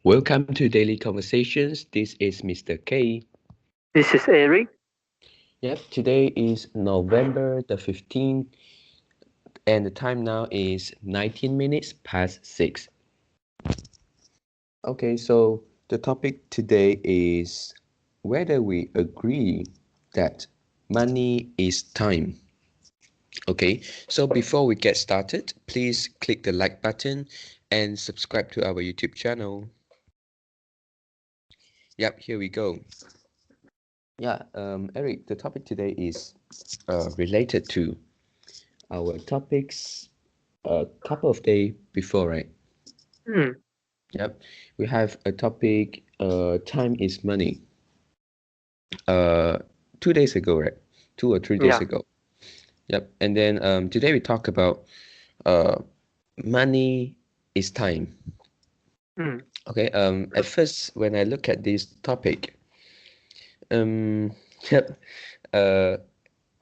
Welcome to Daily Conversations. This is Mr. K. This is Eric. Yep, today is November the 15th, and the time now is 19 minutes past 6. Okay, so the topic today is whether we agree that money is time. Okay, so before we get started, please click the like button and subscribe to our YouTube channel. Yep, here we go. Yeah, Eric, the topic today is related to our topics a couple of days before, right? Hmm. Yep. We have a topic, time is money. Uh, 2 days ago, right? 2 or 3 days Yeah. ago. Yep. And then today we talk about uh, money is time. Hmm. Okay. At first, when I look at this topic, yep. Uh,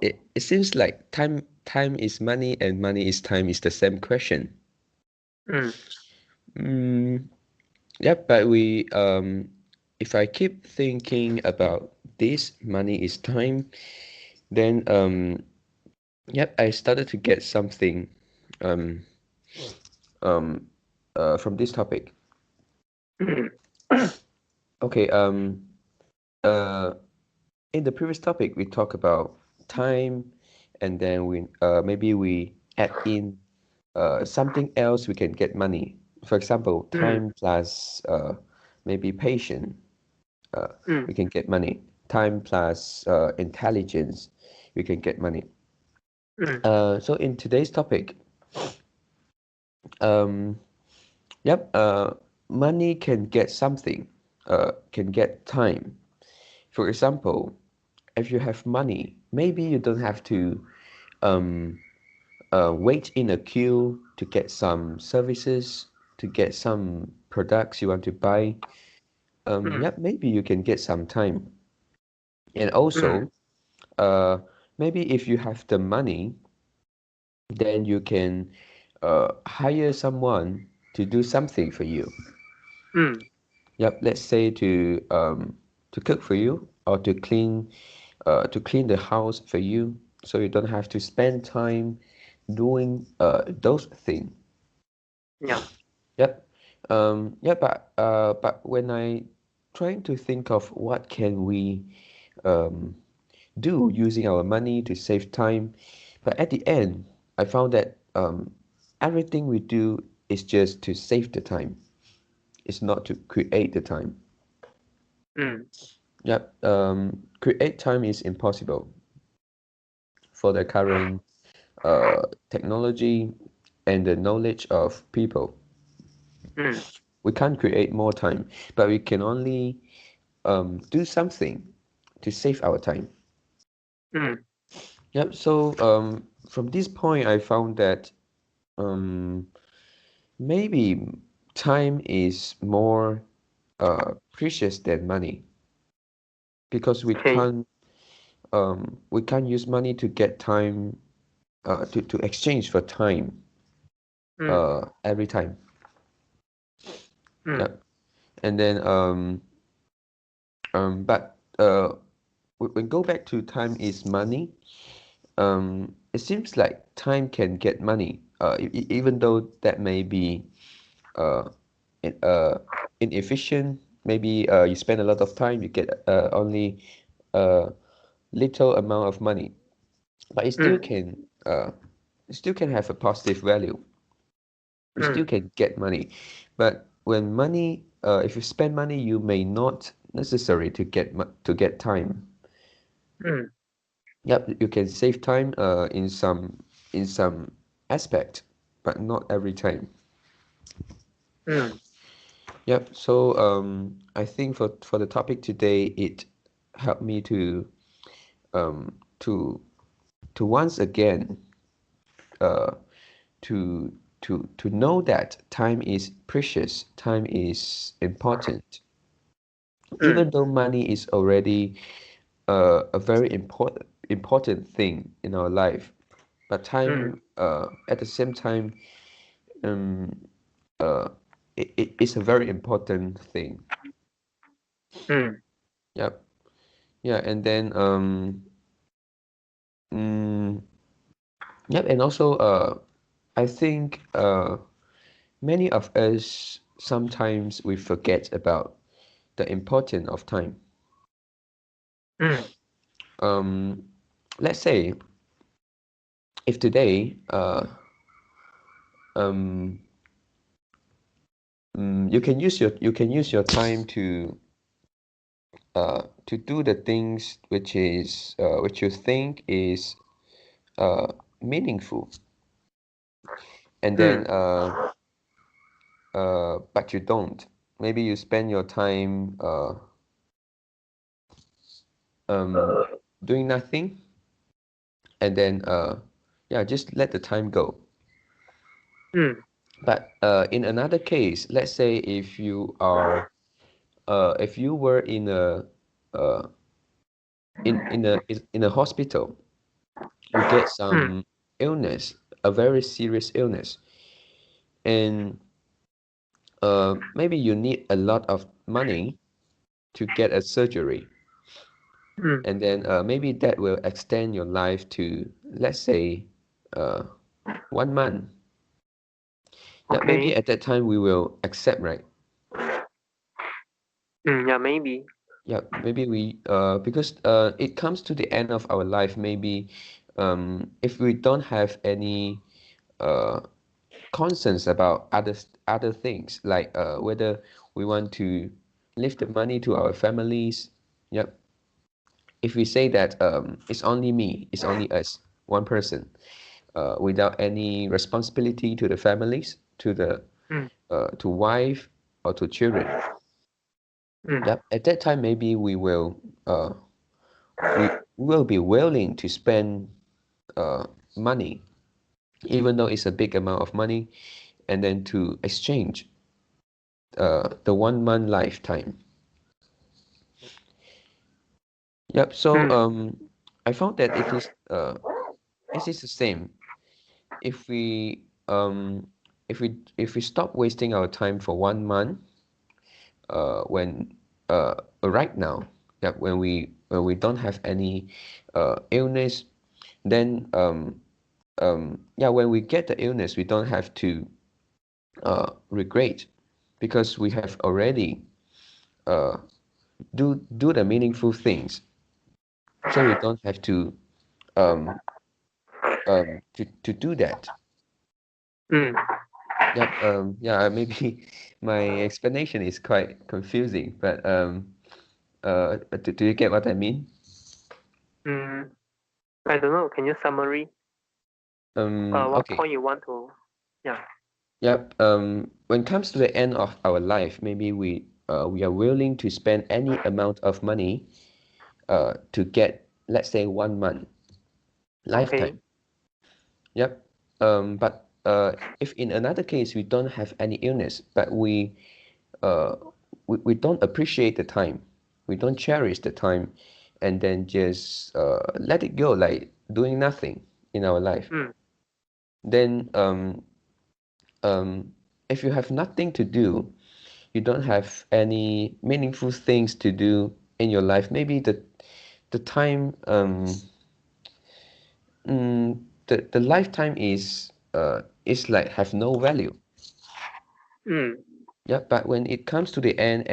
it seems like time is money and money is time is the same question. Hmm. Mm, Yep, but if I keep thinking about this, money is time, then yep, I started to get something um um from this topic. Hmm. Okay, uh in the previous topic we talked about time, and then we maybe we add in something else we can get money. For example, Hmm. time plus maybe patience. uh, Hmm. we can get money. Time plus intelligence, we can get money. Hmm. So in today's topic, um, yep, money can get something, can get time. For example, if you have money, maybe you don't have to um, wait in a queue to get some services, to get some products you want to buy. Hmm. Yep, maybe you can get some time. And Hmm. also, uh, maybe if you have the money, then you can hire someone to do something for you. Hmm. Yep, let's say to cook for you or to clean the house for you, so you don't have to spend time doing those things. Yeah. Yep. Yeah, but when I trying to think of what can we um, do using our money to save time, but at the end, I found that everything we do is just to save the time. It's not to create the time. Hmm. Yep. Create time is impossible for the current technology and the knowledge of people. Hmm. We can't create more time, but we can only do something to save our time. Hmm. Yep. So from this point, I found that um, maybe time is more precious than money, because Okay. we can't use money to get time to exchange for time Hmm. every time. Hmm. Yep. And then but we go back to time is money. It seems like time can get money, even though that may be uh, in, inefficient. Maybe you spend a lot of time, you get only a little amount of money, but Hmm. it still can have a positive value. You Hmm. still can get money, but when money, if you spend money, you may not necessary to get time. Hmm. Yep, you can save time in some aspect, but not every time. Hmm. Yep. So I think for the topic today, it helped me um, to to once again uh, to to know that time is precious, time is important. Hmm. Even though money is already a very important thing in our life, but Hmm. time at the same time um, uh, it's a very important thing. Mm. Yep. Yeah, and then mm, yep, and also I think many of us sometimes we forget about the importance of time. Mm. Um, let's say if today um you can use your time to do the things which you think is uh meaningful, and then Mm. but you don't. Maybe you spend your time um doing nothing, and then yeah, just let the time go. Mm. But in another case, let's say if you were uh in a hospital, you get Mm. some illness, a very serious illness, and maybe you need a lot of money to get a surgery, Mm. and then maybe that will extend your life to, let's say, uh 1 month. Yeah, maybe Okay. at that time we will accept, right? Mm. Yeah, maybe. Yeah, maybe we because it comes to the end of our life, maybe if we don't have any uh concerns about other things, like whether we want to leave the money to our families. Yep. If we say that it's only me, it's only us, one person, without any responsibility to the families, Mm. to wife or to children. Mm. Yep. At that time, maybe we will be willing to spend money, even though it's a big amount of money, and then to exchange the 1 month lifetime. Yep. So Mm. I found that it is the same. If we if we stop wasting our time for 1 month, when right now, yeah, when we don't have any illness, then yeah, when we get the illness, we don't have to regret, because we have already uh do the meaningful things, so we don't have um to do that. Mm. Yep. Yeah, maybe my explanation is quite confusing, but do you get what I mean? Mm. I don't know. Can you summary? What Okay. point you want to? Yeah. Yep. When it comes to the end of our life, maybe we are willing to spend any amount of money to get, let's say, 1 month Okay. lifetime. Yep. But if in another case we don't have any illness, but uh we don't appreciate the time, we don't cherish the time, and then just let it go, like doing nothing in our life, Mm. then if you have nothing to do, you don't have any meaningful things to do in your life, maybe the time the lifetime is like have no value. Mm. Yeah, but when it comes to the end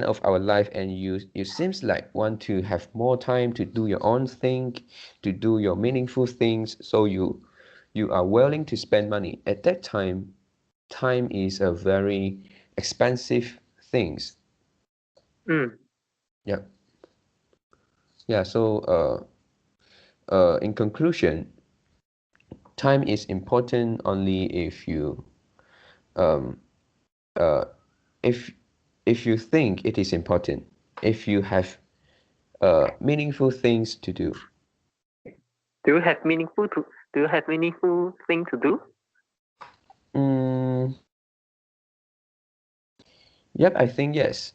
of our life, and you seems like want to have more time to do your own thing, to do your meaningful things, so you are willing to spend money. At that time, time is a very expensive things. Mm. Yeah. Yeah, so in conclusion, time is important only if you um uh if if you think it is important, if you have meaningful things to do. Do you have meaningful to? Do you have meaningful thing to do? Mm, yep, I think yes.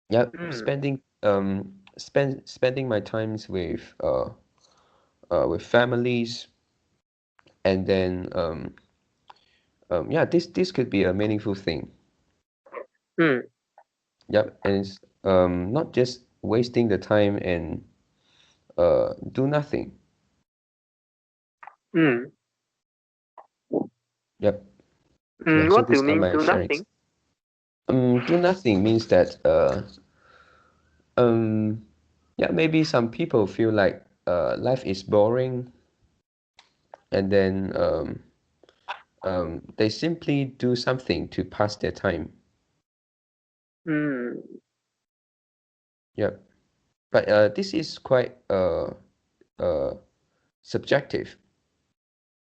Yep, Mm. spending my times with families, and then yeah, this could be a meaningful thing. Mm, Yep, and it's not just wasting the time and do nothing. mm. Yep. Yeah, so What do these you are mean my do sharings. nothing? Do nothing means that um yeah, maybe some people feel like life is boring, and then they simply do something to pass their time. Mm, Yep. But this is quite uh subjective.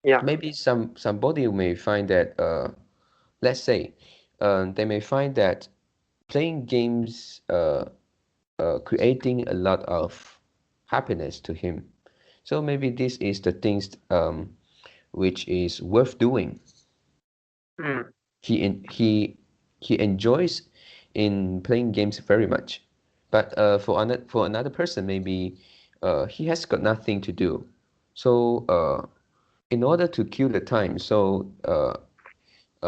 yeah. Maybe somebody may find that let's say they may find that playing games creating a lot of happiness to him. So maybe this is the things which is worth doing. Mm, He en- he he enjoys in playing games very much. But for another person, maybe he has got nothing to do. So in order to kill the time, so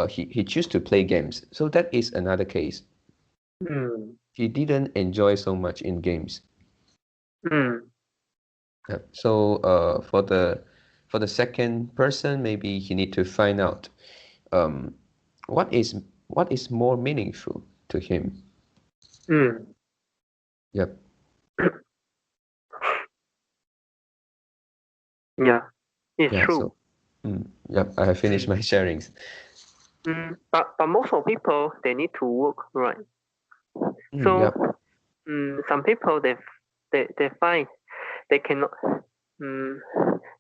he choose to play games. So that is another case. mm, He didn't enjoy so much in games. mm, Yeah. So for the second person, maybe he need to find out um what is more meaningful to him. mm. Yep. Yeah, it's Yeah. true. So yep. I have finished Mm, my sharings. but most of people they need to work, right? So Yep. some people they find they cannot mm,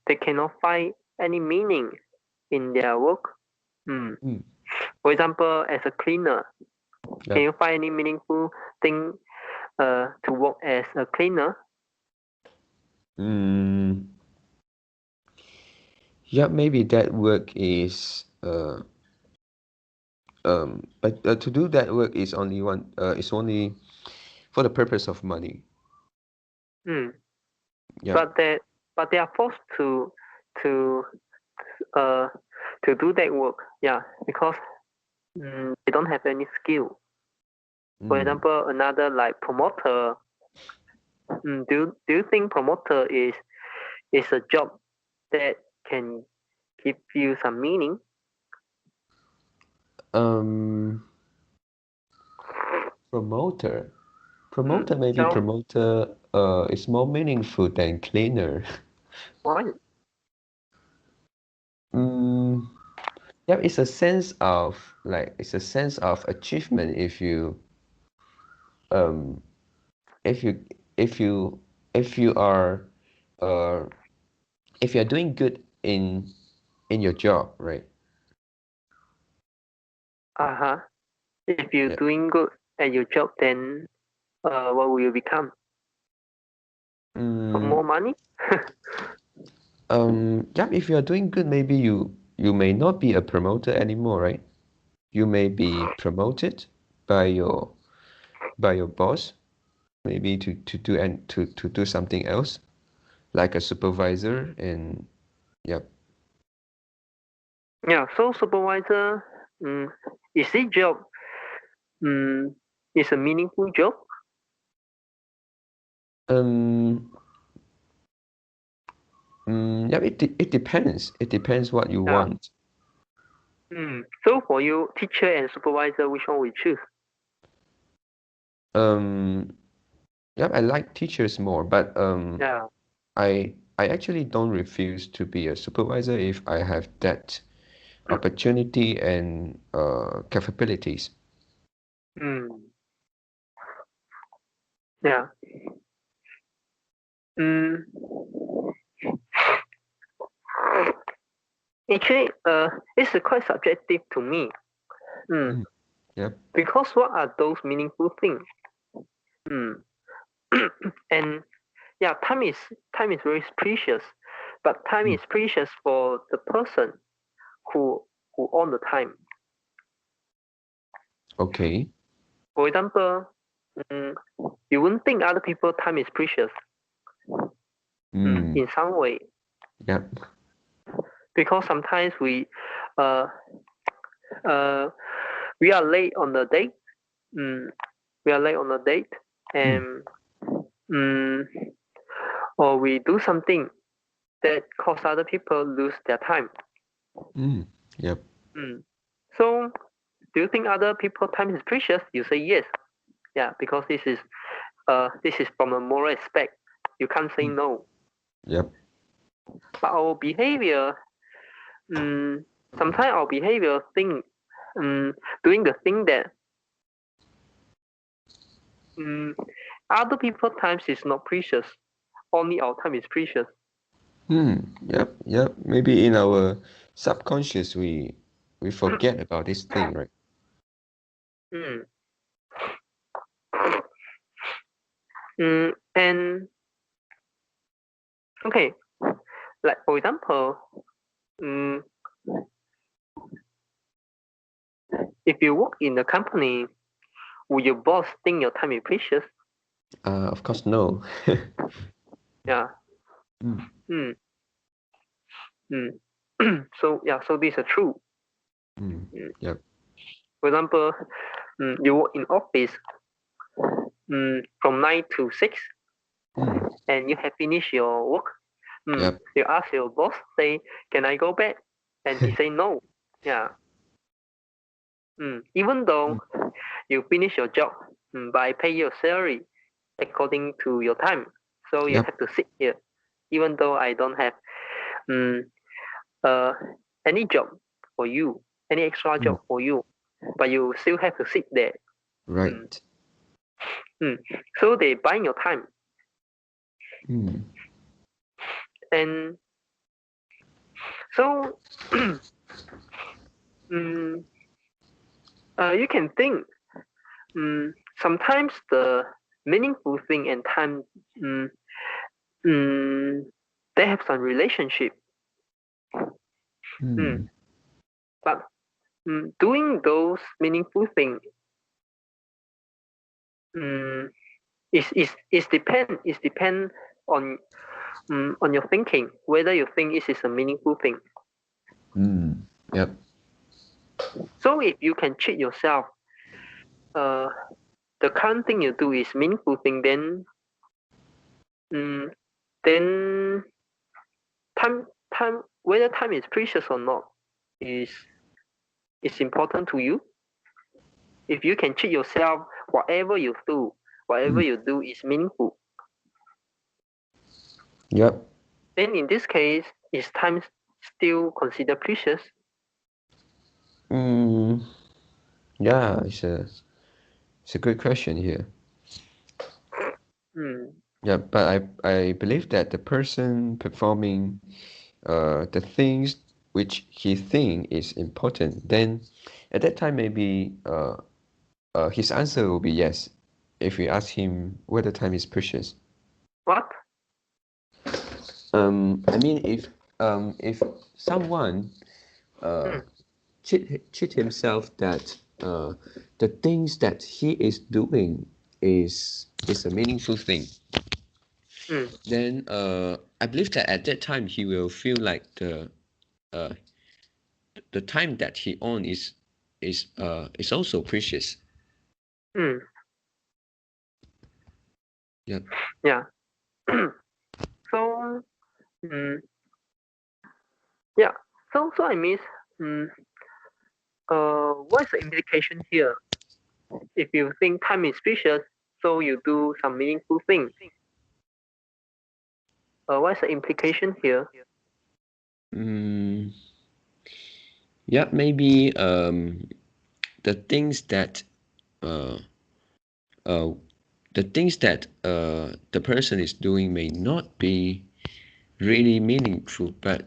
they cannot find any meaning in their work. Mm. Mm, For example, as a cleaner, can yep. you find any meaningful thing to work as a cleaner? Mm, yep. Maybe that work is but to do that work is only one is only for the purpose of money. Mm. Yep. But they are forced to uh to do that work. Yeah, because they don't have any skill. For Mm. example, another like promoter. Do you think promoter is a job that can give you some meaning? Um, promoter. Promoter, maybe So promoter is more meaningful than cleaner. why? Mm, yeah, it's a sense of achievement um if you if you if you are uh if you're doing good in your job, right? Uh-huh. If you're Yeah. doing good at your job, then what will you become? Mm, More money? yeah, if you're doing good, maybe you may not be a promoter anymore, right? You may be promoted by your boss, maybe to do something else, like a supervisor, and yep. Yeah. So supervisor, um, is this job um, is a meaningful job? Um, yeah, it depends. It depends what you Yeah. want. So for you, teacher and supervisor, which one will you choose? Um, yeah, I like teachers more, but Yeah. I actually don't refuse to be a supervisor if I have that opportunity and capabilities. Mm, yeah. Mm, actually, it's quite subjective to me. Mm, Mm, yep. because what are those meaningful things? Mm. And yeah, time is very precious, but time Mm, is precious for the person who who own the time. okay. For example, mm, you wouldn't think other people time is precious Mm, in some way yep. because sometimes we uh we are late on the date. Mm, we are late on the date, and or we do something that cause other people lose their time. Yep. So, do you think other people time is precious? You say yes. Yeah, because this is from a moral aspect. You can't say no. Yep. But our behavior, sometimes our behavior think, doing the thing that other people times is not precious. Only our time is precious. Yep. Yep. Maybe in our subconscious we forget about this thing, right? And okay, like for example, if you work in a company, will your boss think your time is precious? Of course, no. Yeah. So yeah, so these are true. Yep. For example, you work in office from 9 to 6, and you have finished your work. Yep. You ask your boss, say, "Can I go back?" And he say no. Yeah. Even though you finish your job, but I pay your salary according to your time, so you Yep. have to sit here. Even though I don't have any job for you, any extra job for you, but you still have to sit there. Right. So they buying your time. And so you can think sometimes the meaningful thing and time they have some relationship. But doing those meaningful things is depend on your thinking, whether you think it is a meaningful thing. Yep. So if you can treat yourself, the current thing you do is meaningful thing, then time whether time is precious or not is important to you. If you can treat yourself, whatever you do is meaningful. Yep. Then in this case, is time still considered precious? Yeah, it's a good question here. Yeah, but I believe that the person performing the things which he think is important, then at that time maybe his answer will be yes, if we ask him whether time is precious. What? I mean, if someone cheat himself that the things that he is doing is a meaningful thing, then I believe that at that time he will feel like the time that he on is also precious. Yeah. Yeah. So yeah. So I mean, what's the implication here? If you think time is precious, so you do some meaningful thing. What's the implication here? Yeah, maybe the things that the person is doing may not be really meaningful, but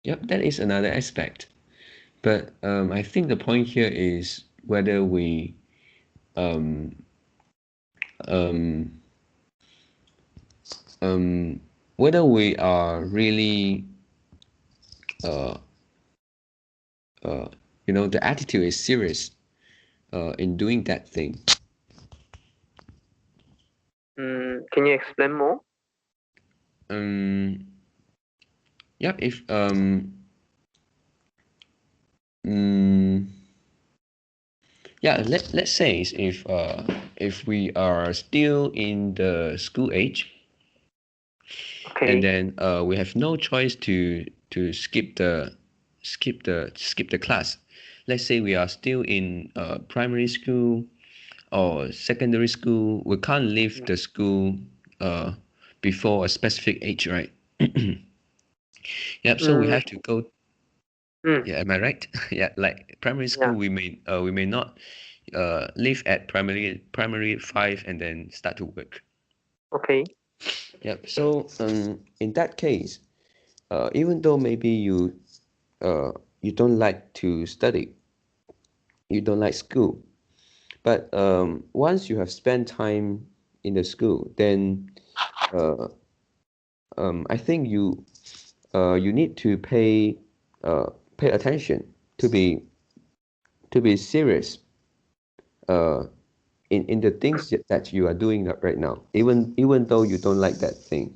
yep, that is another aspect. But I think the point here is whether we whether we are really the attitude is serious in doing that thing. Can you explain more? Yep. Mm, yeah, let's say if we are still in the school age, and Okay. then we have no choice to skip the class. Let's say we are still in primary school or secondary school. We can't leave Mm. the school uh before a specific age, right? Yep. So we Mm, have to go. mm, Yeah, am I right? Yeah, like primary school, yeah. we may not leave at primary five and then start to work. Okay. Yep. So in that case, even though maybe uh you don't like to study, you don't like school, but once you have spent time in the school, then uh I think you need to pay attention to be serious uh in the things that you are doing right now, even though you don't like that thing,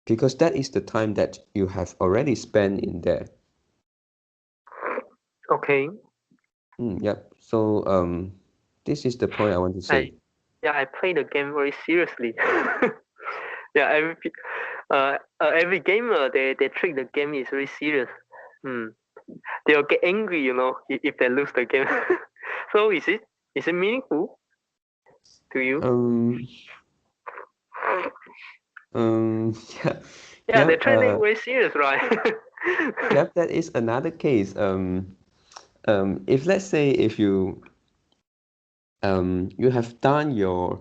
because that is the time that you have already spent in there. Okay. Yep. So this is the point I want to say. I yeah, I play the game very seriously. Yeah, every gamer they treat the game is very serious. Hmm. They'll get angry, if they lose the game. So is it meaningful to you? Um, yeah, Yeah, yeah, they're training very serious, right? yeah, that is another case. If let's say if you have done your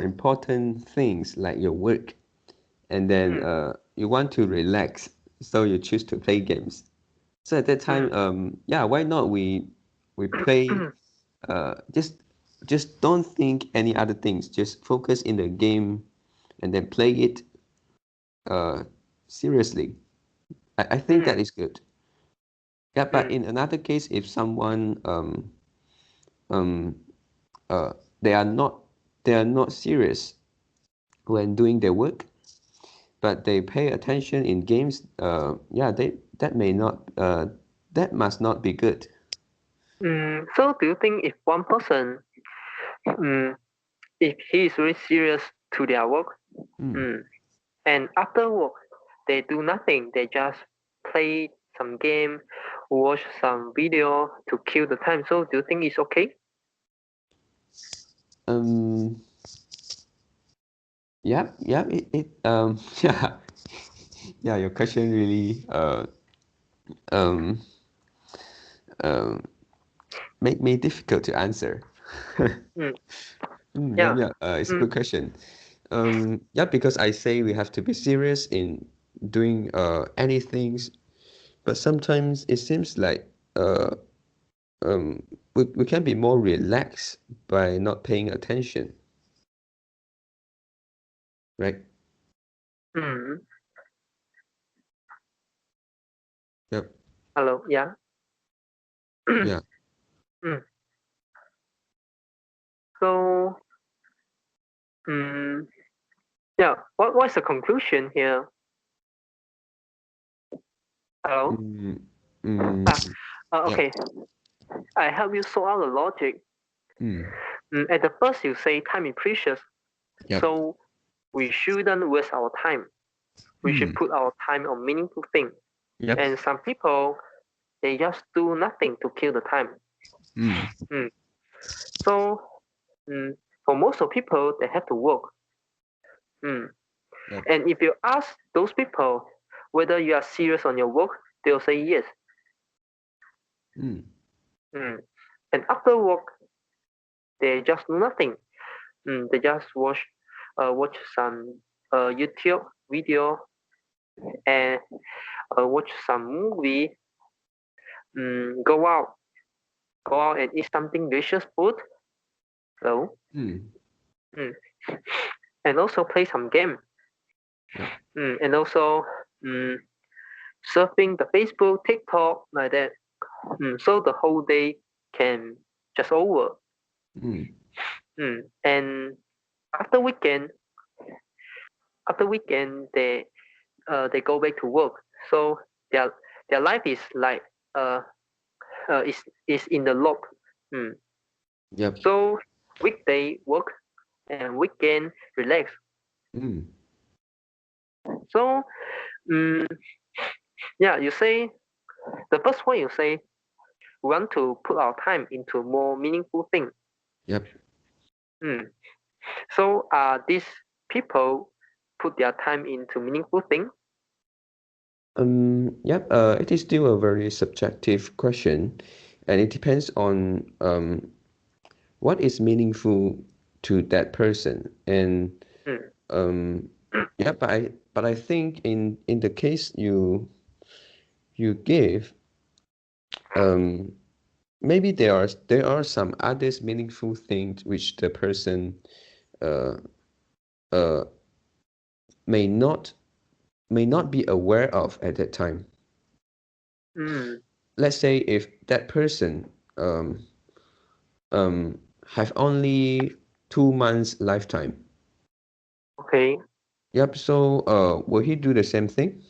important things like your work, and then Mm, you want to relax, so you choose to play games. So at that time, mm, yeah, why not we play, just don't think any other things, just focus in the game and then play it uh seriously. I think that mm, is good. Yeah, but mm, in another case, if someone um uh they are not they are not serious when doing their work, but they pay attention in games, yeah, that may not that must not be good. So do you think if one person, mm, if he is very serious to their work, Mm. mm, and after work they do nothing, they just play some game, watch some video to kill the time. So do you think it's okay? Um, yeah, yeah, yeah, your question really um, um, make me difficult to answer. Mm, Yeah, yeah. yeah, it's a Mm, good question. Yeah, because I say we have to be serious in doing any things, but sometimes it seems like um, we can be more relaxed by not paying attention, right? mm. Yep. Hello. Yeah. Yeah. Mm. So, mm, yeah. What's the conclusion here? Hello. Mm, Ah. mm, yep. Okay. I help you sort out the logic. Mm, At the first, you say time is precious, yep. so we shouldn't waste our time. We should Mm, put our time on meaningful things. yep. And some people, they just do nothing to kill the time. Mm, Mm. So, mm, for most of people, they have to work. Mm. yep. And if you ask those people whether you are serious on your work, they'll say yes. Mm, Mm. And after work, they just do nothing. They just watch some YouTube video and watch some movie. Go out, and eat something delicious food. So, mm, mm, and also play some game. yep. And also mm, surfing the Facebook, TikTok like that. So the whole day can just over. Mm, And after weekend, after weekend they go back to work. So they are their life is like is in the log. Yep. So weekday work and weekend relax. Mm. So yeah, you say the first point you say we want to put our time into more meaningful things. Yep. So these people put their time into meaningful things? Yep. It is still a very subjective question, and it depends on what is meaningful to that person. And Mm. yeah, but I think in the case you give, maybe there are some others meaningful things which the person uh uh may not may not be aware of at that time. Mm. Let's say if that person have only 2 months lifetime. Okay. Yep. So will he do the same thing?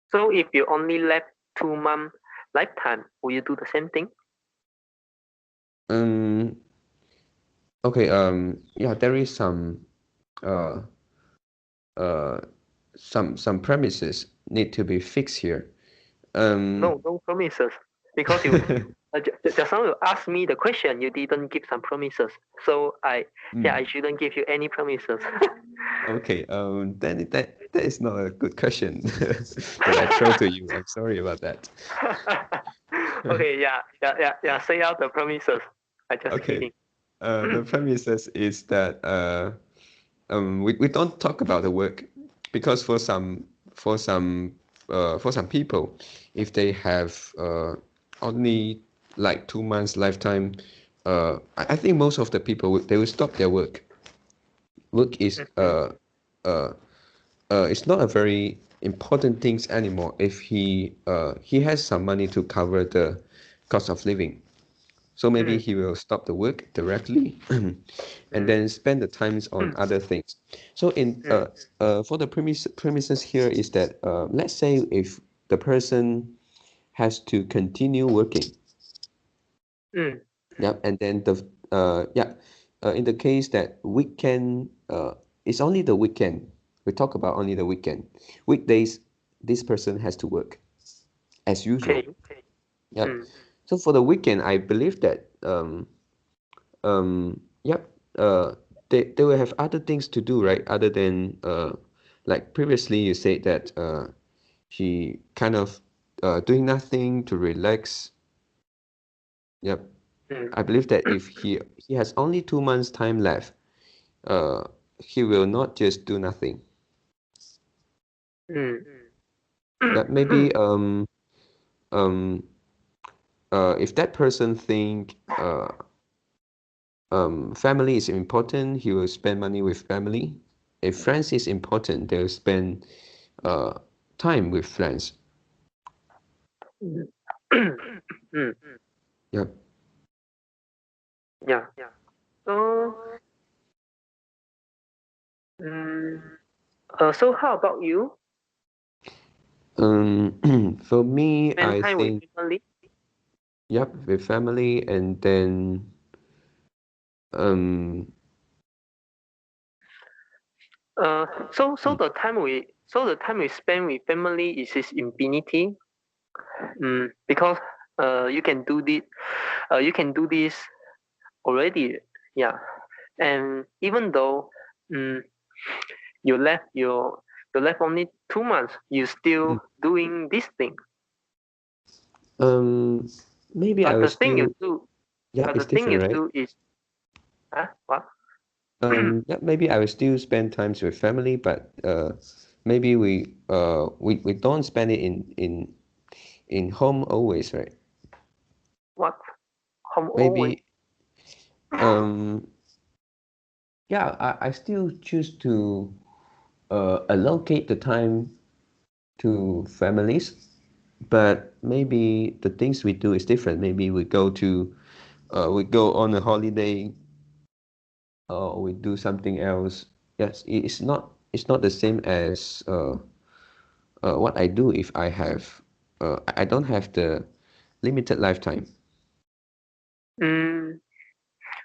So if you only left 2 months lifetime, will you do the same thing? Um. Okay. Yeah. There is uh uh some premises need to be fixed here. Um. No promises. Because you just now you asked me the question, you didn't give some promises. So I mm, shouldn't give you any promises. okay. Then that is not a good question that I throw to you. I'm sorry about that. Okay, yeah. Say out the promises. I just Okay. kidding. The premises is that we don't talk about the work because for some for some people, if they have only like 2 months lifetime, I think most of the people they will stop their work. Work is Mhm. uh it's not a very important things anymore if he has some money to cover the cost of living. So maybe Mm, he will stop the work directly and mm, then spend the times on other things. So in mm, for the premises here is that let's say if the person has to continue working, mm. yeah, and then the yeah, in the case that weekend it's only the weekend. We talk about only the weekend. Weekdays, this person has to work as usual. Okay. Yep. Mm, So for the weekend, I believe that yep. They will have other things to do, right? Other than like previously you said that he kind of doing nothing to relax. Yep. mm, I believe that if he has only 2 months time left, uh, he will not just do nothing. mm. That maybe um if that person think family is important, he will spend money with family. If friends is important, they'll spend uh, time with friends. Mm. Mm. Yep. Yeah. So, mm, so how about you? For me, Spend I time with think, family? yep, with family, and then um, So the time we spend with family is infinity. Because you can do this, already. Yeah, and even though um, you left your you left only 2 months, you still mm, doing this thing. um, maybe I But will the thing you still, do, yeah, but the it's thing different, you right? do is what? Yeah, maybe I will still spend times with family, but maybe we don't spend it in home always, right? What? Home always. Maybe um yeah, I still choose to allocate the time to families, but maybe the things we do is different. Maybe we go on a holiday or we do something else. Yes, it's not the same as what I do if I have I don't have the limited lifetime.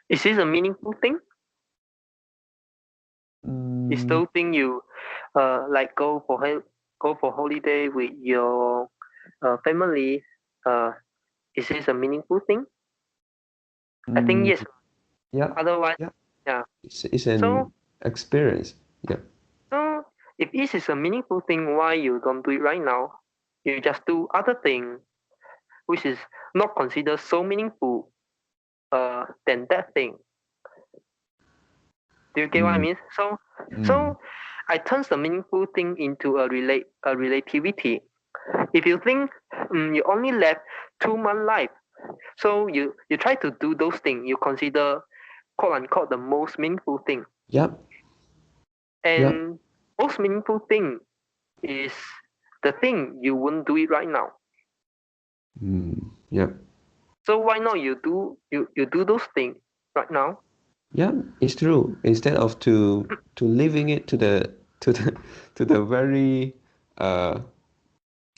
Is this a meaningful thing? Is Mm, those thing you like go for holiday with your family? Is this a meaningful thing? I think mm, yes. yeah, Otherwise, yeah. yeah. It's So an experience. Yeah. so if this is a meaningful thing, why you don't do it right now? You just do other thing which is not considered so meaningful than that thing. Do you get what I Mm, mean? So mm, so I turn the meaningful thing into a relativity. If you think you only left 2 months life, so you try to do those things you consider quote unquote the most meaningful thing, yep. Yep. and most meaningful thing is the thing you won't do it right now. Yep. So why not you do those things right now? Yeah, it's true. Instead of to leaving it to the to the to the very uh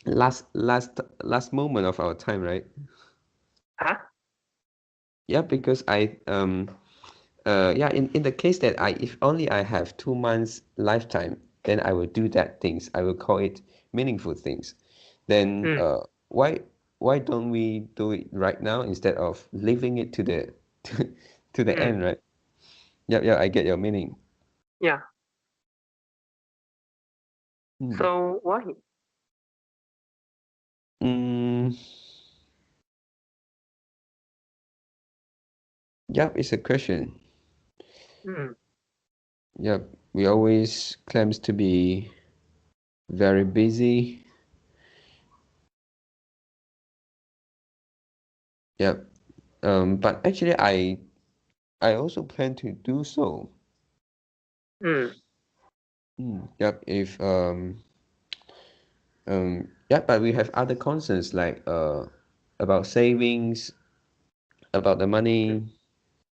last moment of our time, right? Huh? Yeah, because yeah, in the case that if only I have 2 months lifetime, then I will do that things. I will call it meaningful things. Then Mm, why don't we do it right now instead of leaving it to the to the mm, end, right? Yeah, yeah, I get your meaning. yeah. Hmm. So why? Mm, yep, it's a question. Mm, Yep, we always claims to be very busy. Yep. But actually, I also plan to do so. mm, Yep. If yeah, but we have other concerns like about savings, about the mm, money.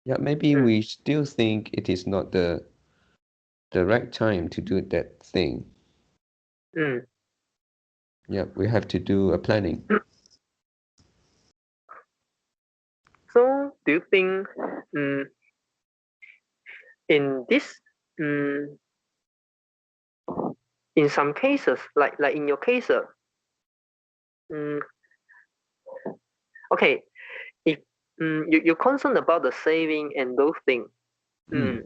Yeah, maybe mm, we still think it is not the right time to do that thing. mm. Yep, we have to do a planning. So do you think mm, in this mm, in some cases like in your case mm, okay, if you're concerned about the saving and those things, Mm,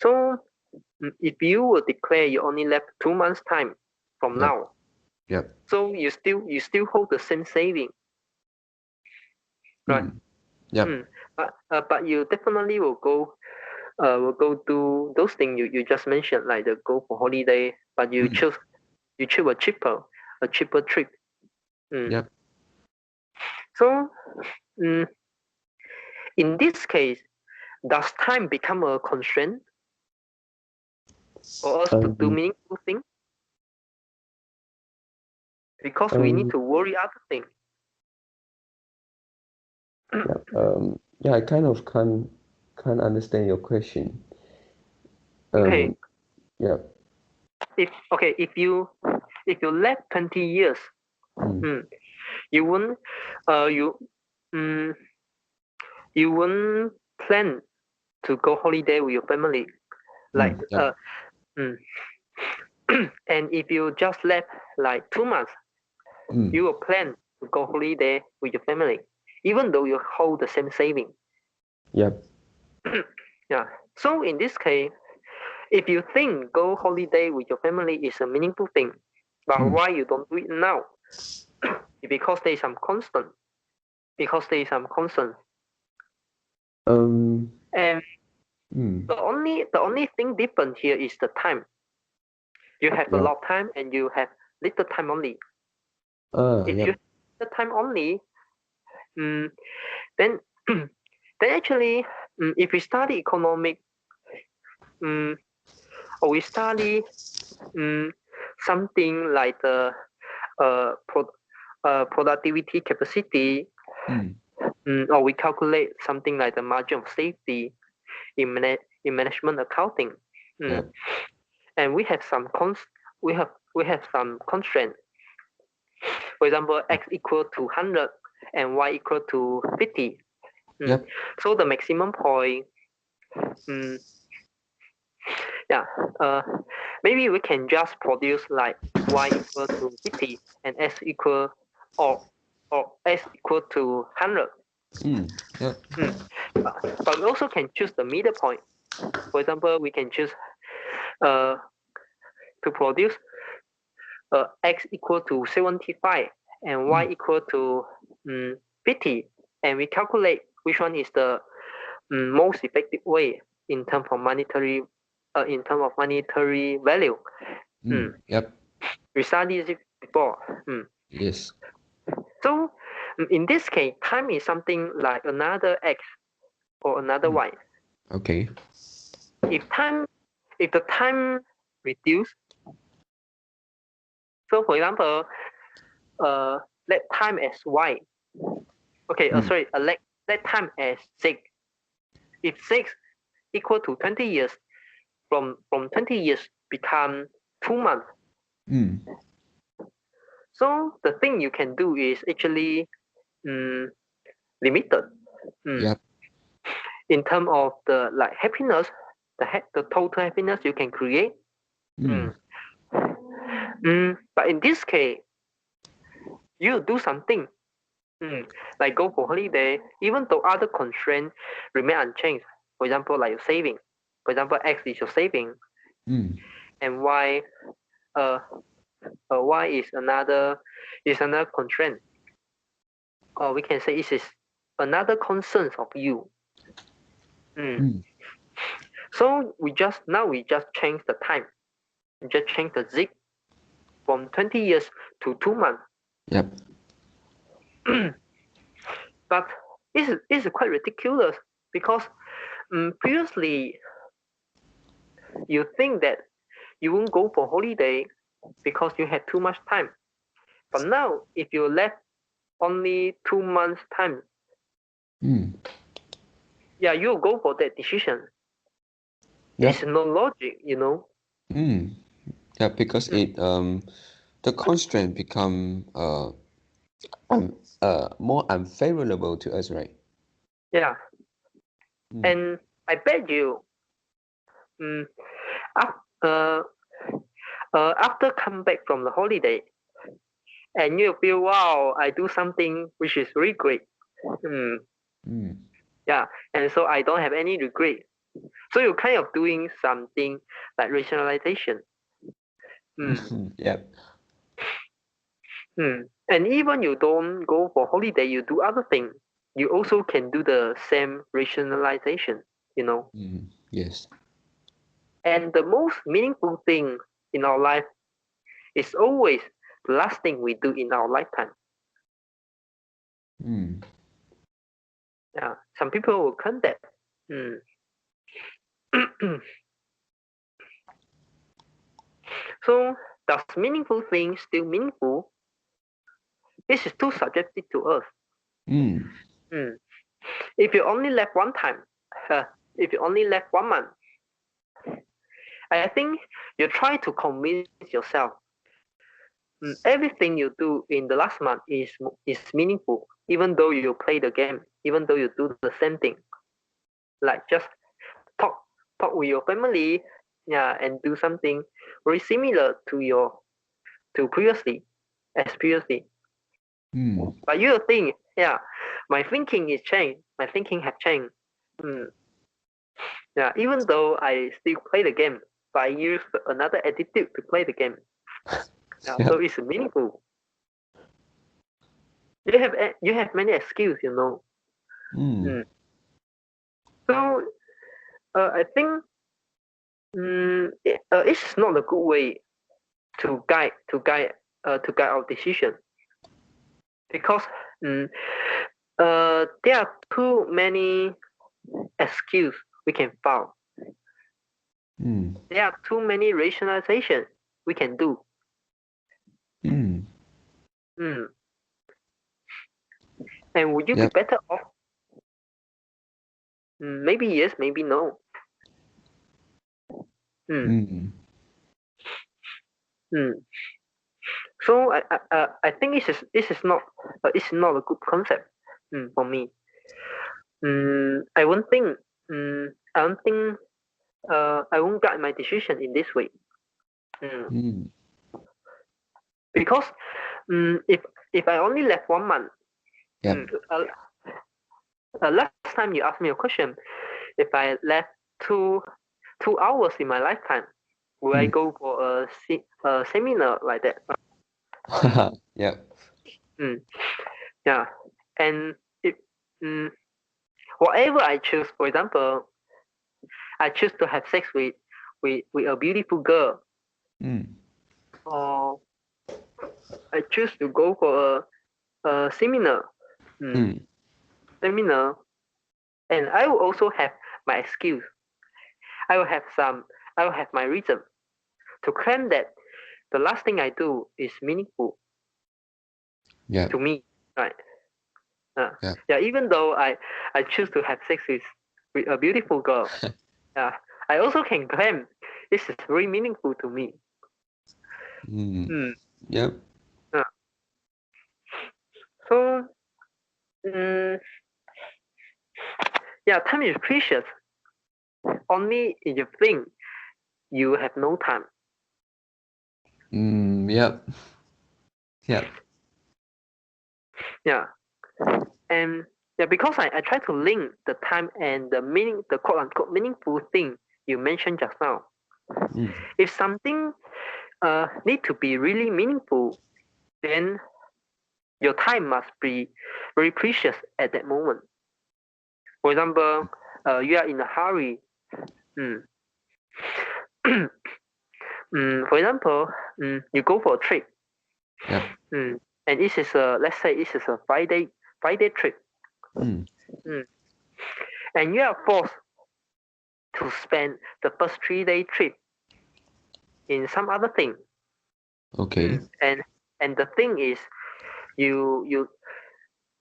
so if you will declare you only left 2 months time from yep, now, yep. so you still hold the same saving, right? Mm, yep. mm. But you definitely will go do those things you just mentioned, like the go for holiday, but Mm, you choose a cheaper trip. mm. yep. So mm, in this case, does time become a constraint for us to do Um, meaningful things because we need um, to worry other things? yeah, yeah, I kind of can't understand your question. Okay, Um, yeah. if you left 20 years, Mm, mm, you won't you mm, you won't plan to go holiday with your family, like yep. mm. And if you just left like 2 months, Mm, you will plan to go holiday with your family, even though you hold the same saving. yep. Yeah. So in this case, if you think go holiday with your family is a meaningful thing, but Mm, why you don't do it now? Because there is some constant. Because there is some concern. um, And mm, the only thing different here is the time. You have a yep. lot of time and you have little time only. If you Yep. have the time only, mm, then then actually, if we study economic, um, or we study um, something like the productivity capacity, Mm, or we calculate something like the margin of safety in management accounting, um, yep. and we have some constraint. For example, x equal to 100 and y equal to 50. Yep. So the maximum point, maybe we can just produce like y equal to 50 and s equal or s equal to 100. Yep. But we also can choose the middle point. For example, we can choose to produce x equal to 75 and y equal to 50, and we calculate which one is the most effective way in terms of monetary value. Yep. We studied it before. Yes. So in this case, time is something like another x or another y. Okay. If the time reduce, so for example, let time as y. Okay, let time as 6. If 6 equal to 20 years, from 20 years become 2 months. So the thing you can do is actually limited. Yep. In terms of the like happiness, the total happiness you can create. But in this case, you do something like go for holiday, even though other constraints remain unchanged. For example, like your saving. For example, x is your saving, and y is another constraint. Or we can say it is another concern of you. So we just change the time. We just change the zig from 20 years to 2 months. Yep. But it's quite ridiculous because previously you think that you won't go for holiday because you had too much time. But now if you left only 2 months time, you'll go for that decision. Yep. It's no logic, Yeah, because the constraint become more unfavorable to us, right? Yeah. And I bet you after come back from the holiday and you feel, wow, I do something which is really great. Yeah, and so I don't have any regret. So you're kind of doing something like rationalization. Yep. And even you don't go for holiday, you do other things. You also can do the same rationalization, Yes. And the most meaningful thing in our life is always the last thing we do in our lifetime. Yeah, some people will claim that. So, does meaningful things still meaningful? This is too subjective to us. If you only left one time, if you only left 1 month, I think you try to convince yourself everything you do in the last month is meaningful, even though you play the game, even though you do the same thing. Like just talk with your family, and do something very similar to previously. But you think, my thinking is changed. My thinking have changed. Even though I still play the game, but I use another attitude to play the game. So it's meaningful. You have many excuses, So I think it's not a good way to guide our decision, because there are too many excuses we can find. There are too many rationalizations we can do. And would you be better off? Maybe yes, maybe no. So I think this is not a good concept for me. I won't think I don't think I won't guide my decision in this way. Mm, Mm. because if I only left 1 month, Yep. mm, last time you asked me a question, if I left 2 hours in my lifetime, will I Mm. go for a seminar like that? Yep. Mm, yeah, and if mm, whatever I choose, for example, I choose to have sex with a beautiful girl, Mm. or I choose to go for a seminar, mm, Mm. seminar, and I will also have my excuse. I will have some. I will have my reason to claim that the last thing I do is meaningful to Yep. me, right? Yep. Yeah. Even though I choose to have sex with a beautiful girl, yeah, I also can claim this is very meaningful to me. Mm. Mm, Yep. uh, so, mm, yeah, time is precious. Only if you think you have no time. Mm. Yep. Yep. Yeah, and yeah, because I try to link the time and the meaning, the quote unquote meaningful thing you mentioned just now. Mm. If something need to be really meaningful, then your time must be very precious at that moment. For example, you are in a hurry. Mm. For example, you go for a trip, Yep. and this is a, let's say this is a 5 day trip, Mm. mm. and you are forced to spend the first 3 day trip in some other thing. Okay. And the thing is, you you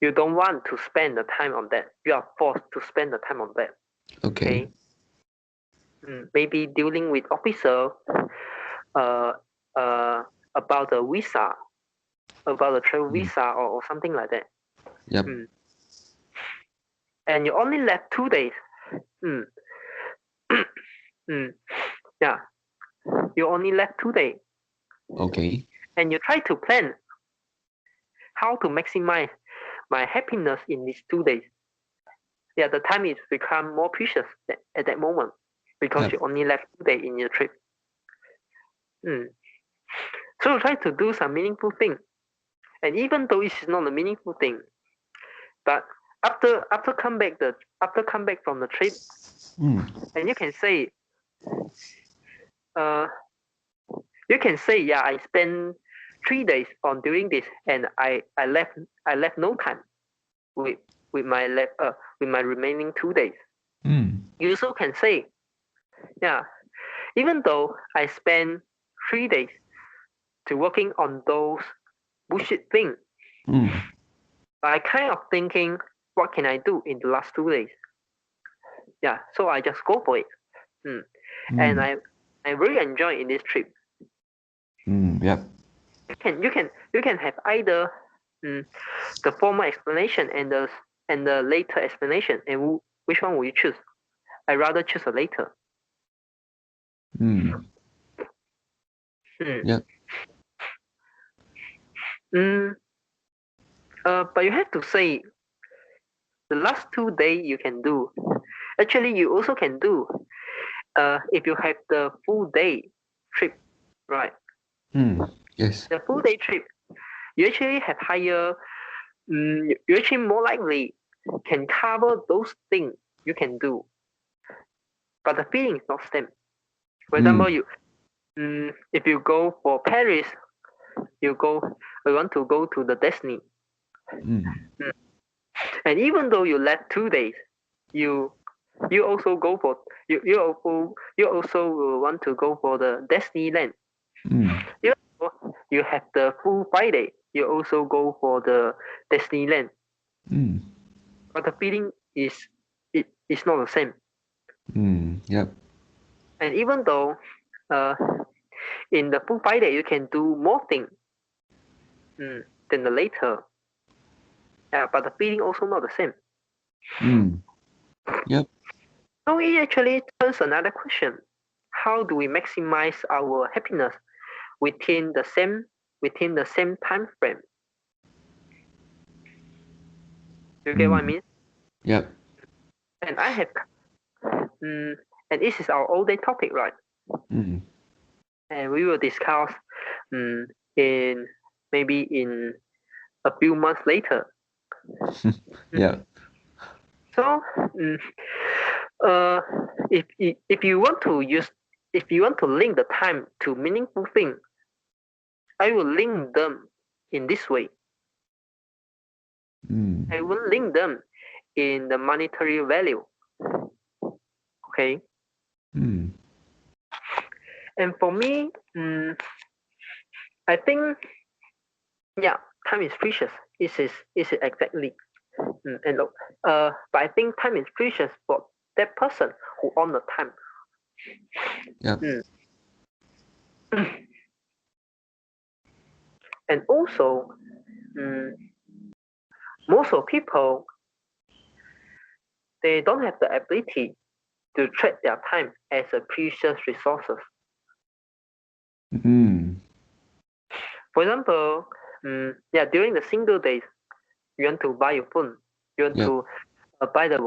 you don't want to spend the time on that. You are forced to spend the time on that. Okay. Okay, maybe dealing with officer, uh, uh, about the visa, about the travel Mm. visa, or something like that. Yep. Mm. And you only left 2 days. Mm. mm. Yeah, you only left 2 days, Okay. and you try to plan how to maximize my happiness in these 2 days. Yeah, the time is become more precious at that moment because you Yep. only left 2 days in your trip. Mm. So try to do some meaningful thing, and even though it's not a meaningful thing, but after come back from the trip, Mm. and uh, you can say, yeah, I spent 3 days on doing this, and I left no time with with my remaining 2 days. Mm. You also can say, yeah, even though I spent 3 days to working on those bullshit things, Mm. I kind of thinking, what can I do in the last 2 days? Yeah, so I just go for it. Mm. And Mm. I really enjoy in this trip. Mm. Yep. You can have either mm, the formal explanation and the later explanation, and which one will you choose? I rather choose the later. Mm. Mm. Yep. Mm, but you have to say the last 2 days you can do. Actually, you also can do. If you have the full day trip, right? Mm. Yes. The full day trip, you actually have higher. You actually more likely can cover those things you can do, but the feeling is not same. For example, Mm. if you go for Paris, you want to go to the Disney, Mm. mm, and even though you left 2 days, you you also go for you also will want to go for the Disneyland. Mm. Even though you have the full Friday, you also go for the Disneyland, Mm. but the feeling is not the same. Mm. Yep. And even though uh, in the full Friday you can do more things, than the later. Yeah, but the feeling also not the same. Yep. So it actually turns another question: how do we maximize our happiness within the same time frame? You get what I mean? Yep. And I have, and this is our all day topic, right? And we will discuss in maybe in a few months later. Yeah. So, if you want to link the time to meaningful thing, I will link them in this way. I will link them in the monetary value. Okay. And for me, I think, yeah, time is precious. Is it exactly? But I think time is precious for that person who own the time. Yep. And also, most of people, they don't have the ability to treat their time as a precious resources. For example, during the single days, you want to buy your phone, you want to buy the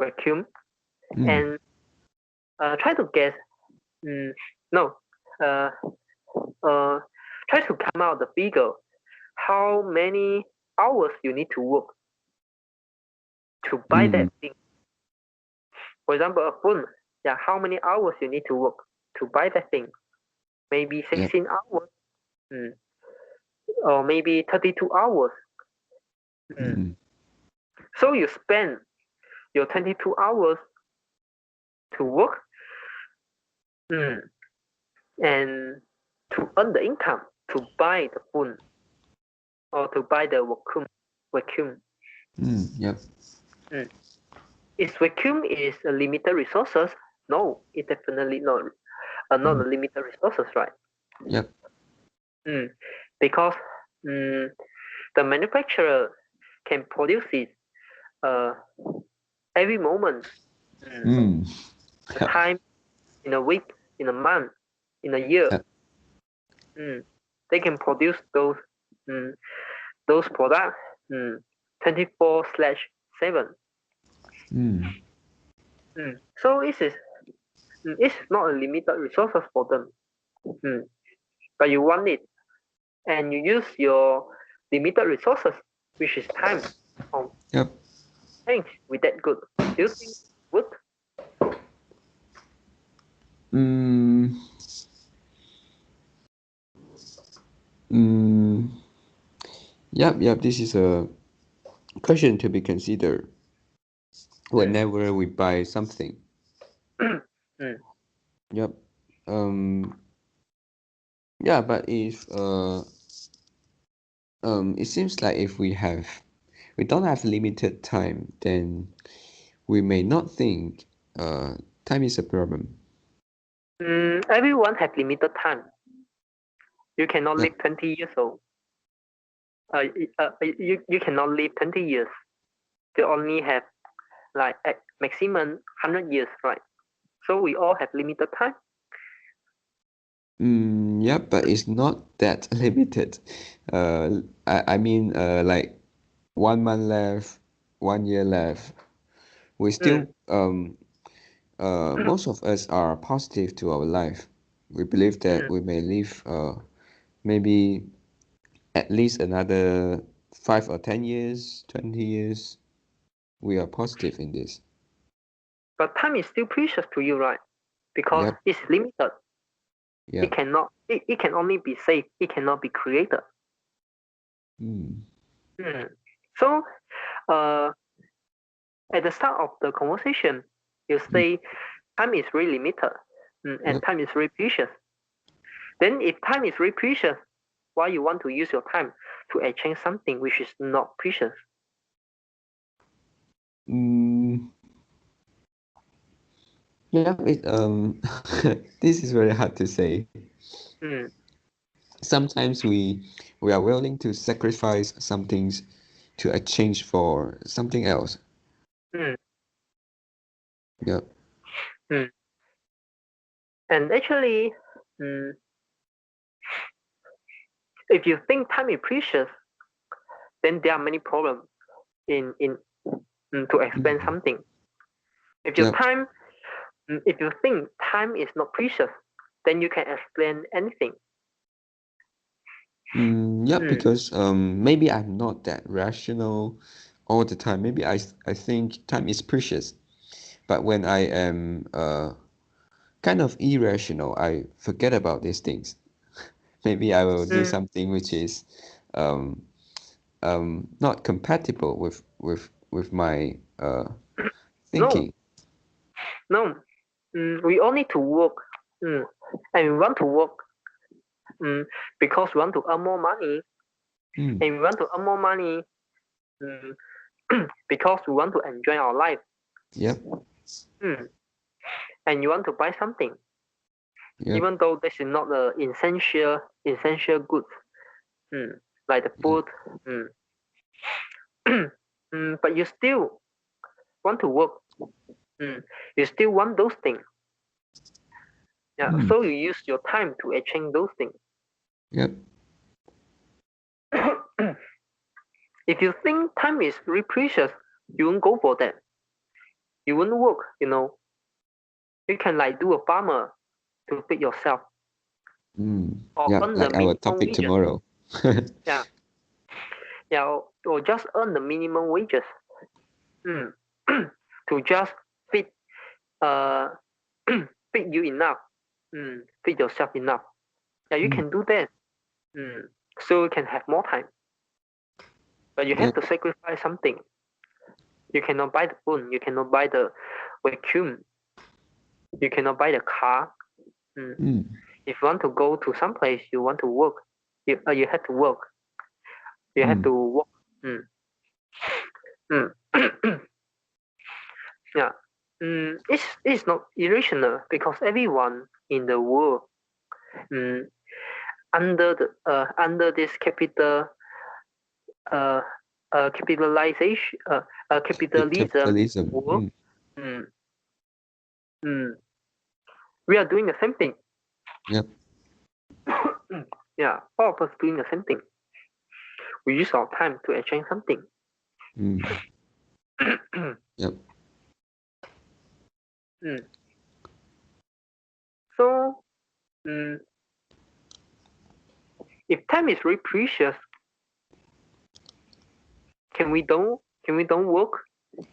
vacuum, and try to guess, try to come out the figure, how many hours you need to work to buy that thing. For example, a phone, how many hours you need to work to buy that thing? Maybe 16 hours, or maybe 32 hours. So you spend your 22 hours to work, and to earn the income to buy the phone or to buy the vacuum. Yep. Is vacuum is a limited resources? No, it definitely not a limited resources, right? Yep. Because the manufacturer can produce it every moment, a time, in a week, in a month, in a year. They can produce those products 24/7. So it's not a limited resources for them, but you want it, and you use your limited resources, which is time, on things with that good. Do you think would? Yep. This is a question to be considered whenever we buy something. Yep. Yeah, but if it seems like if we don't have limited time, then we may not think time is a problem. Everyone have limited time. You cannot live 20 years old. You cannot live 20 years. You only have like at maximum 100 years, right? So we all have limited time. Yeah, but it's not that limited. I mean, like 1 month left, 1 year left. We still, most of us are positive to our life. We believe that we may live, maybe at least another 5 or 10 years, 20 years. We are positive in this. But time is still precious to you, right? Because it's limited. It cannot. It can only be saved. It cannot be created. So, at the start of the conversation, you say time is really limited, and time is very precious. Then, if time is very precious, why you want to use your time to exchange something which is not precious? Yeah, this is very hard to say. sometimes we are willing to sacrifice some things to exchange for something else. Mm, Yeah. mm. And actually, mm, if you think time is precious, then there are many problems in to explain Mm. something. If your Yeah. time, if you think time is not precious, then you can explain anything. Yeah, Mm, because maybe I'm not that rational all the time. Maybe I think time is precious, but when I am kind of irrational, I forget about these things. Maybe I will do mm, something which is um not compatible with my no, thinking. no. We all need to work, mm, and we want to work mm, because we want to earn more money, Mm. and we want to earn more money mm, because we want to enjoy our life. Yep. Mm, and you want to buy something, Yep. even though this is not the essential goods, mm, like the Yep. food. Mm. But you still want to work. Mm. You still want those things. Yeah. Mm. So you use your time to exchange those things. Yep. If you think time is really precious, you won't go for that. You won't work. You can like do a farmer to feed yourself or Yeah, earn the like our minimum topic wages. tomorrow. Yeah. Yeah. Or just earn the minimum wages. Mm. To just feed uh feed you enough. Feed yourself enough. Yeah, you Mm. can do that. So you can have more time. But you have Yep. to sacrifice something. You cannot buy the phone. You cannot buy the vacuum. You cannot buy the car. Mm. Mm. If you want to go to some place, you want to work. You have to work. You have Mm. to work. Mm. Mm. Yeah. It's not irrational because everyone in the world mm, under this uh, capitalization capitalism Capitalism. world, mm, mm, we are doing the same thing. Yep. Yeah, all of us doing the same thing. We use our time to exchange something. Mm. Yep. Mm. So, mm, if time is really precious, can we don't work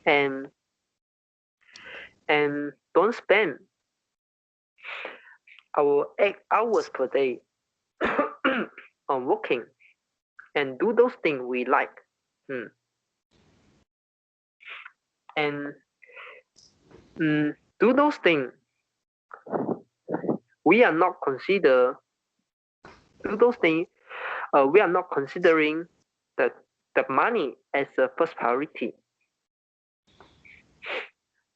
and don't spend our 8 hours per day on working and do those things we like, mm, and do those things we are not consider do those things we are not considering the the money as the first priority,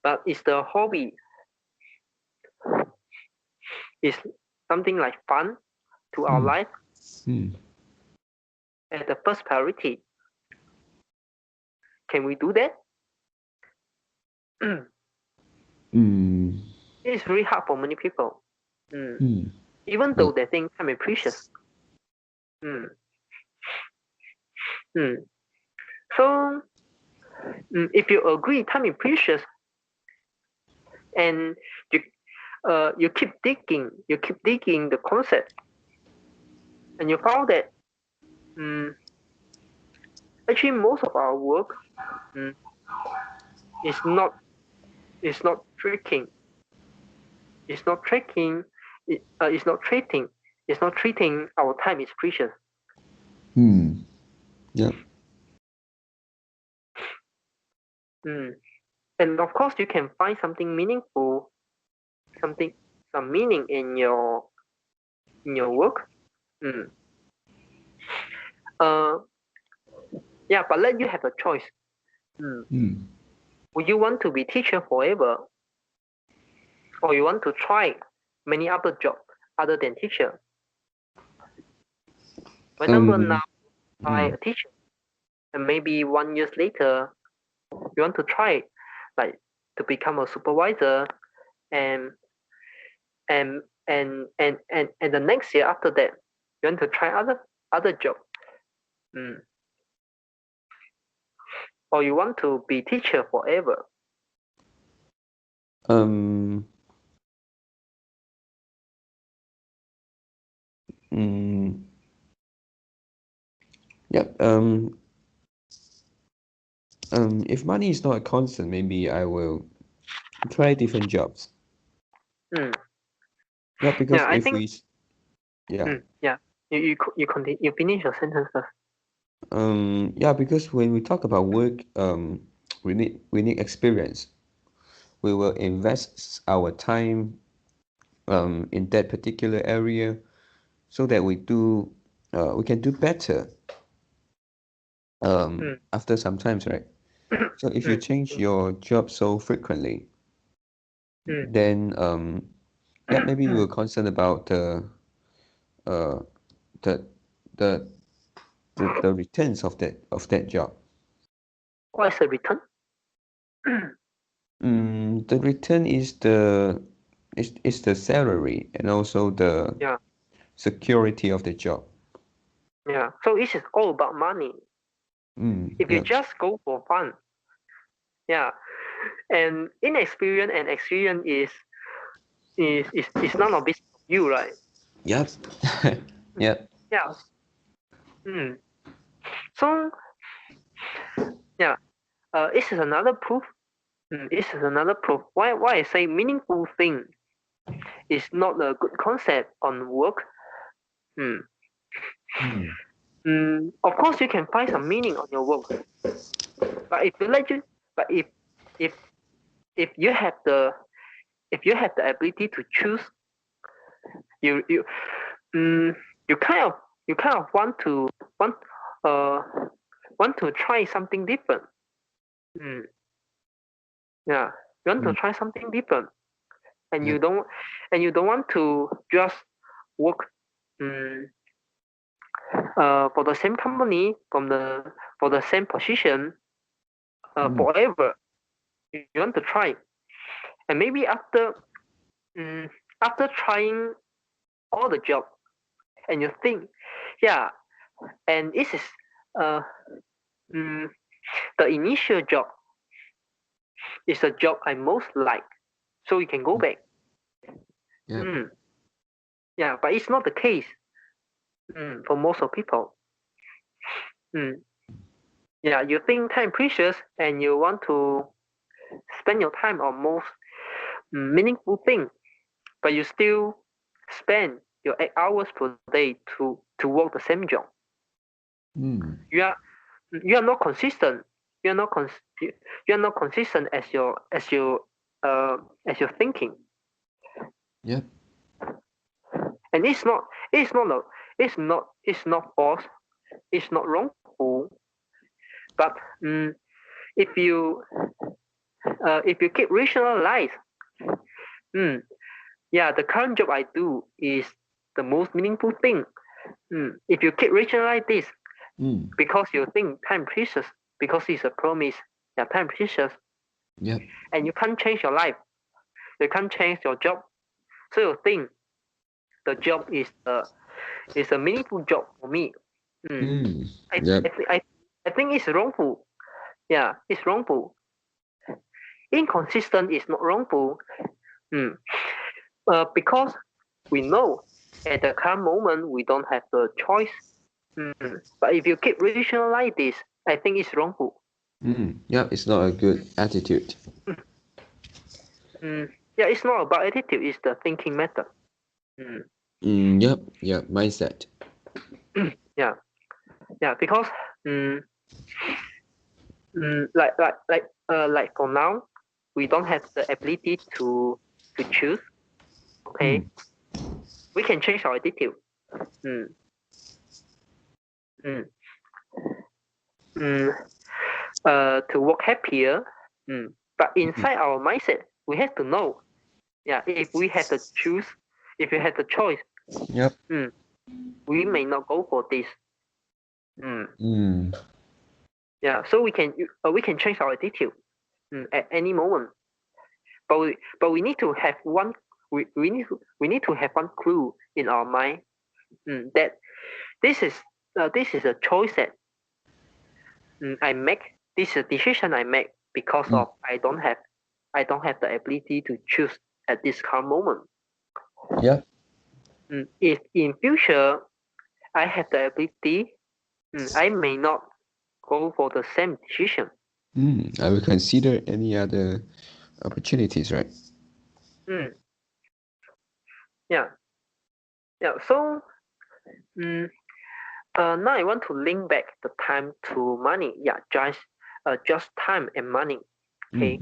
but it's the hobby, is something like fun to our Mm. life Mm. as the first priority. Can we do that? Mm. It's really hard for many people, mm, Mm. even though Yep. they think time is precious. Mm, mm. So, if you agree time is precious and you you keep digging the concept, and you found that mm, actually most of our work mm, is not is not tricking, it's not tracking, it's not treating, it's not treating our time is precious. Mm. Yep. Mm. And of course, you can find something meaningful, something some meaning in your work. Mm. Uh, yeah, but let you have a choice. Mm. Mm. Would you want to be teacher forever, or you want to try many other jobs other than teacher? For example, Um, now I mm, a teacher, and maybe 1 year later, you want to try, like to become a supervisor, and and the next year after that, you want to try other job, mm. Or you want to be teacher forever. um, mm, yep. If money is not a constant, maybe I will try different jobs. Mm. Yeah, because Yeah, I if think. we, yeah, Yeah, you continue. You finish your sentence first. yeah, because when we talk about work, we need experience. We will invest our time in that particular area so that we can do better Mm. after some times, right? So if you Mm. change your job so frequently, Mm. then yeah, maybe you were concerned about uh the the the returns of that job. What is the return? The return is the salary and also the Yeah, security of the job. yeah. So it is all about money. If you Yeah. just go for fun, yeah, and inexperience and experience is none of business of you, right? Yep. Yep. Yeah. Mm. So yeah, this is another proof. This is another proof. Why I say meaningful thing is not a good concept on work. Mm. Mm. Of course, you can find some meaning on your work, but if you let you, but if if you have the if you have the ability to choose, you you mm, you kind of you kind of want uh want to try something different. Mm, yeah, you want to Mm. try something different, and Yep. you don't want to just work mm, for the same company for the same position Mm. forever. You want to try, and maybe mm, after trying all the job, and you think, yeah, and this is uh, mm, the initial job is the job I most like, so you can go back. Yep. Mm, yeah, but it's not the case for most of people. Mm, yeah, you think time precious and you want to spend your time on most meaningful thing, but you still spend your 8 hours per day to work the same job. Mm. You are you are not consistent. You are not you are not consistent uh as your thinking, Yep. and it's not false. It's not wrongful. But um, if you if you keep rationalize, mm, yeah, the current job I do is the most meaningful thing. If you keep rationalize this Mm. because you think time precious, because it's a promise, yeah, time precious, Yep. and you can't change your life, you can't change your job, so you think the job is a meaningful job for me. Mm. Mm. I, I, Yep. thi- I, I think it's wrongful. Yeah, it's wrongful. Inconsistent is not wrongful. Mm. Because we know at the current moment we don't have the choice. But if you keep rationalize this, I think it's wrongful. Yep. It's not a good attitude. Yeah, it's not about attitude, it's the thinking method. Mm. Yep. Yep. Mindset. Yeah, yeah, because mm, like for now, we don't have the ability to choose. Okay, Mm. we can change our attitude. Mm, mm, mm, to work happier. But Mm. inside our mindset, we have to know. Yeah, if we had to choose, if we had the choice, Yep. mm, we may not go for this. Yeah, so we can change our attitude at any moment, but we need to have one we need to have one clue in our mind that this is a choice that I make. This is a decision I make because of I don't have the ability to choose at this current moment. Yeah. If in future I have the ability, I may not go for the same decision. I will consider any other opportunities, right? Yeah. So, now I want to link back the time to money. Yeah, just time and money. Okay.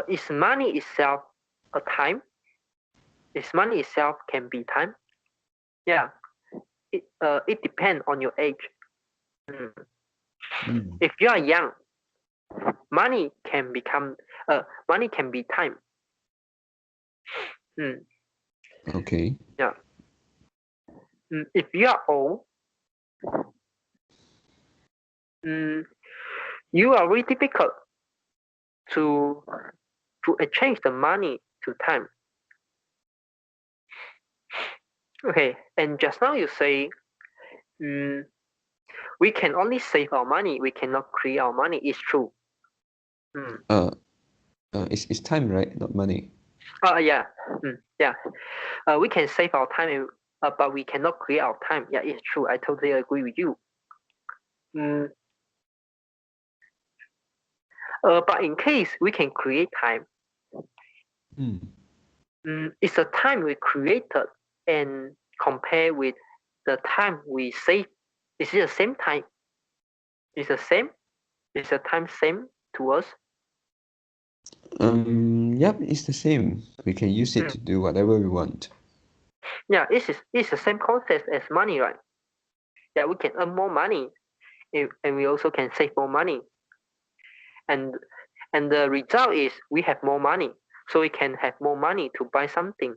Is money itself a time? Is money itself can be time? Yeah. It depends on your age. If you are young, money can be time. Okay. Yeah. If you are old, you are very difficult to exchange the money to time. Okay, and just now you say we can only save our money, we cannot create our money. It's true. It's time, right? Not money. Yeah. Yeah. We can save our time, but we cannot create our time. Yeah, it's true. I totally agree with you. But in case we can create time, it's the time we created and compare with the time we save. Is it the same time? Is the same? Is the time same to us? Yep, it's the same. We can use it to do whatever we want. Yeah, it's the same concept as money, right? Yeah, we can earn more money, and we also can save more money. And the result is we have more money, so we can have more money to buy something,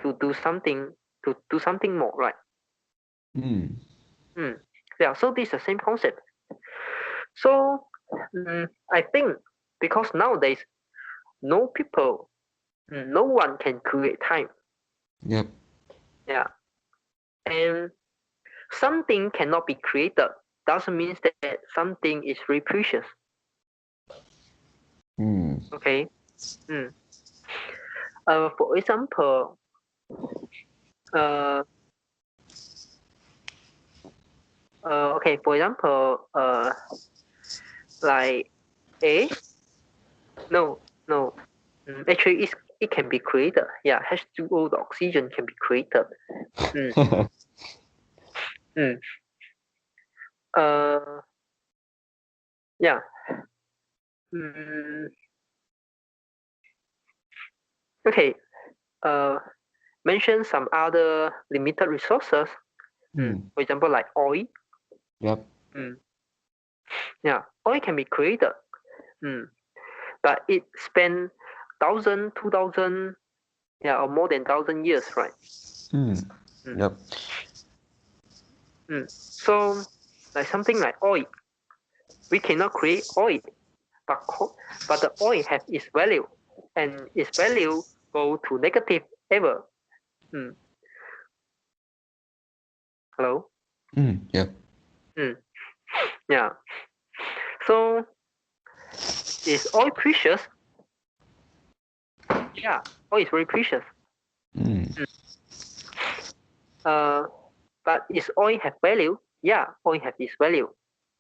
to do something more, right? Yeah, so this is the same concept. So I think because nowadays no people, no one can create time. Yep. Yeah, and something cannot be created doesn't mean that something is very precious. Okay. For example, okay. For example, like a no no. Actually, it can be created. Yeah, H2O, the oxygen can be created. Uh, yeah. Okay. Mention some other limited resources. For example, like oil. Yep. Yeah, oil can be created. But it spent 1,000, 2,000, yeah, or more than 1,000 years, right? Yep. So, like something like oil, we cannot create oil, but the oil has its value, and its value go to negative ever. Hello. Yep. Yeah. So, is oil precious? Yeah, oil is very precious. But is oil have value? Yeah, oil have its value,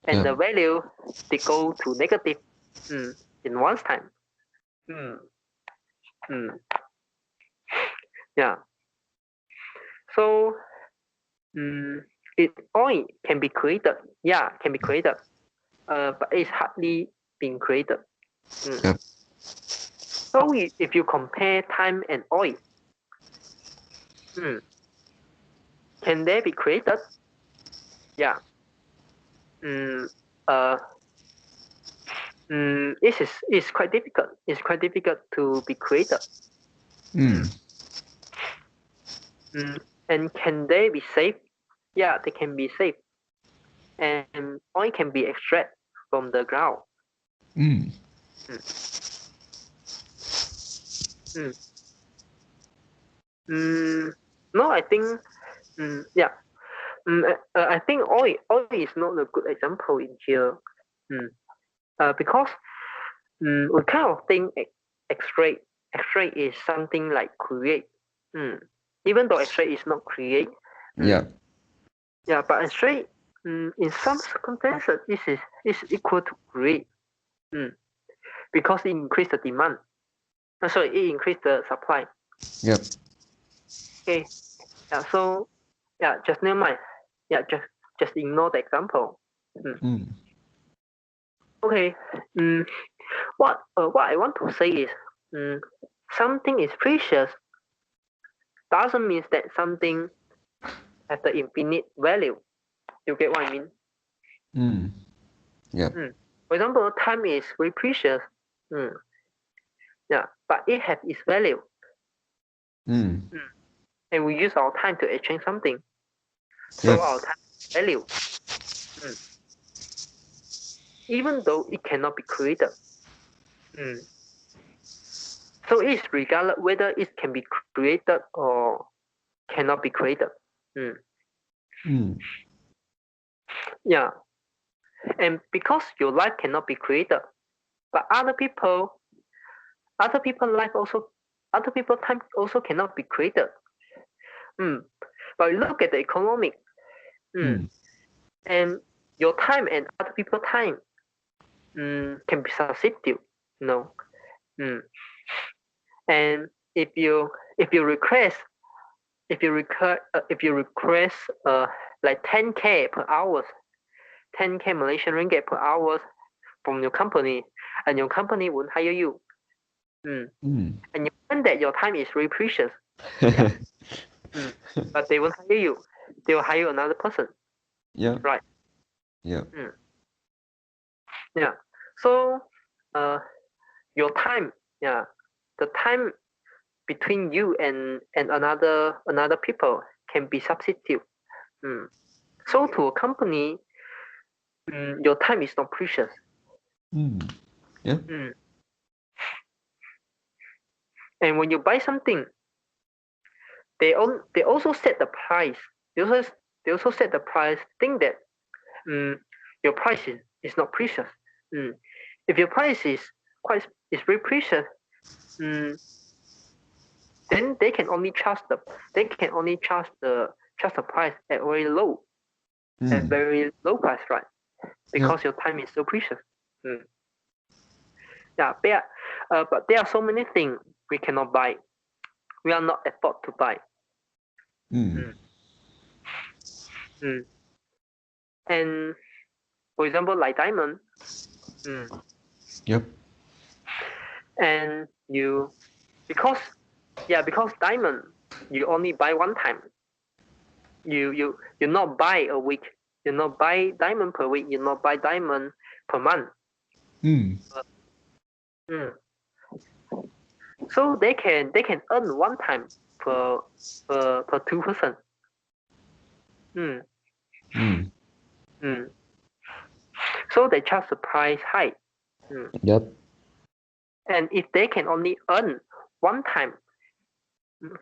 and the value they go to negative in one time. Yeah. So, oil can be created. Yeah, can be created. But it's hardly being created. Yep. So if you compare time and oil, can they be created? Yeah. It's quite difficult. It's quite difficult to be created. And can they be saved? yeah, they can be saved, and oil can be extracted from the ground. Mm. Mm. Mm. Mm. No, I think, yeah. I think oil is not a good example in here. Mm. Because we kind of think X-ray is something like create. Mm. Even though X-ray is not create. Yeah. Yeah, but X-ray, in some circumstances, is equal to create. Because it increase the demand. Sorry, it increase the supply. Yep. Okay. Yeah. So yeah, just never mind. Yeah, just ignore the example. Mm. Okay. What I want to say is, something is precious doesn't mean that something has the infinite value. You get what I mean? Mm. Yep. For example, time is very precious. Mm, yeah, but it has its value, Mm. and we use our time to exchange something. So Yep. our time has value, even though it cannot be created. So it's regardless whether it can be created or cannot be created. Mm. Yeah, and because your life cannot be created, but other people life also, other people time also cannot be created. But look at the economic, Mm. and your time and other people time, can be substitute. No, and if you request if you request like 10K per hour, 10K Malaysian ringgit per hour from your company, and your company won't hire you. Mm. And you find that your time is very precious. Yeah. But they won't hire you. They will hire another person. Yeah. Right. Yeah. Yeah. So your time, yeah, the time between you and another people can be substitute. So to a company, your time is not precious. Mm. Yeah. And when you buy something, they also set the price. They also set the price. Think that your price is not precious. If your price is very precious, then they can only charge the price at Mm. very low price, right? Yep. Because your time is so precious. Yeah, but there are so many things we cannot buy. We are not afford to buy. Mm. Mm. And for example, like diamond, mm, Yep. and because diamond you only buy one time. You not buy a week. You not buy diamond per week. You not buy diamond per month. Mm. Mm. So they can earn one time per 2%. Mm. Mm. Mm. So they charge the price high. Yep. And if they can only earn one time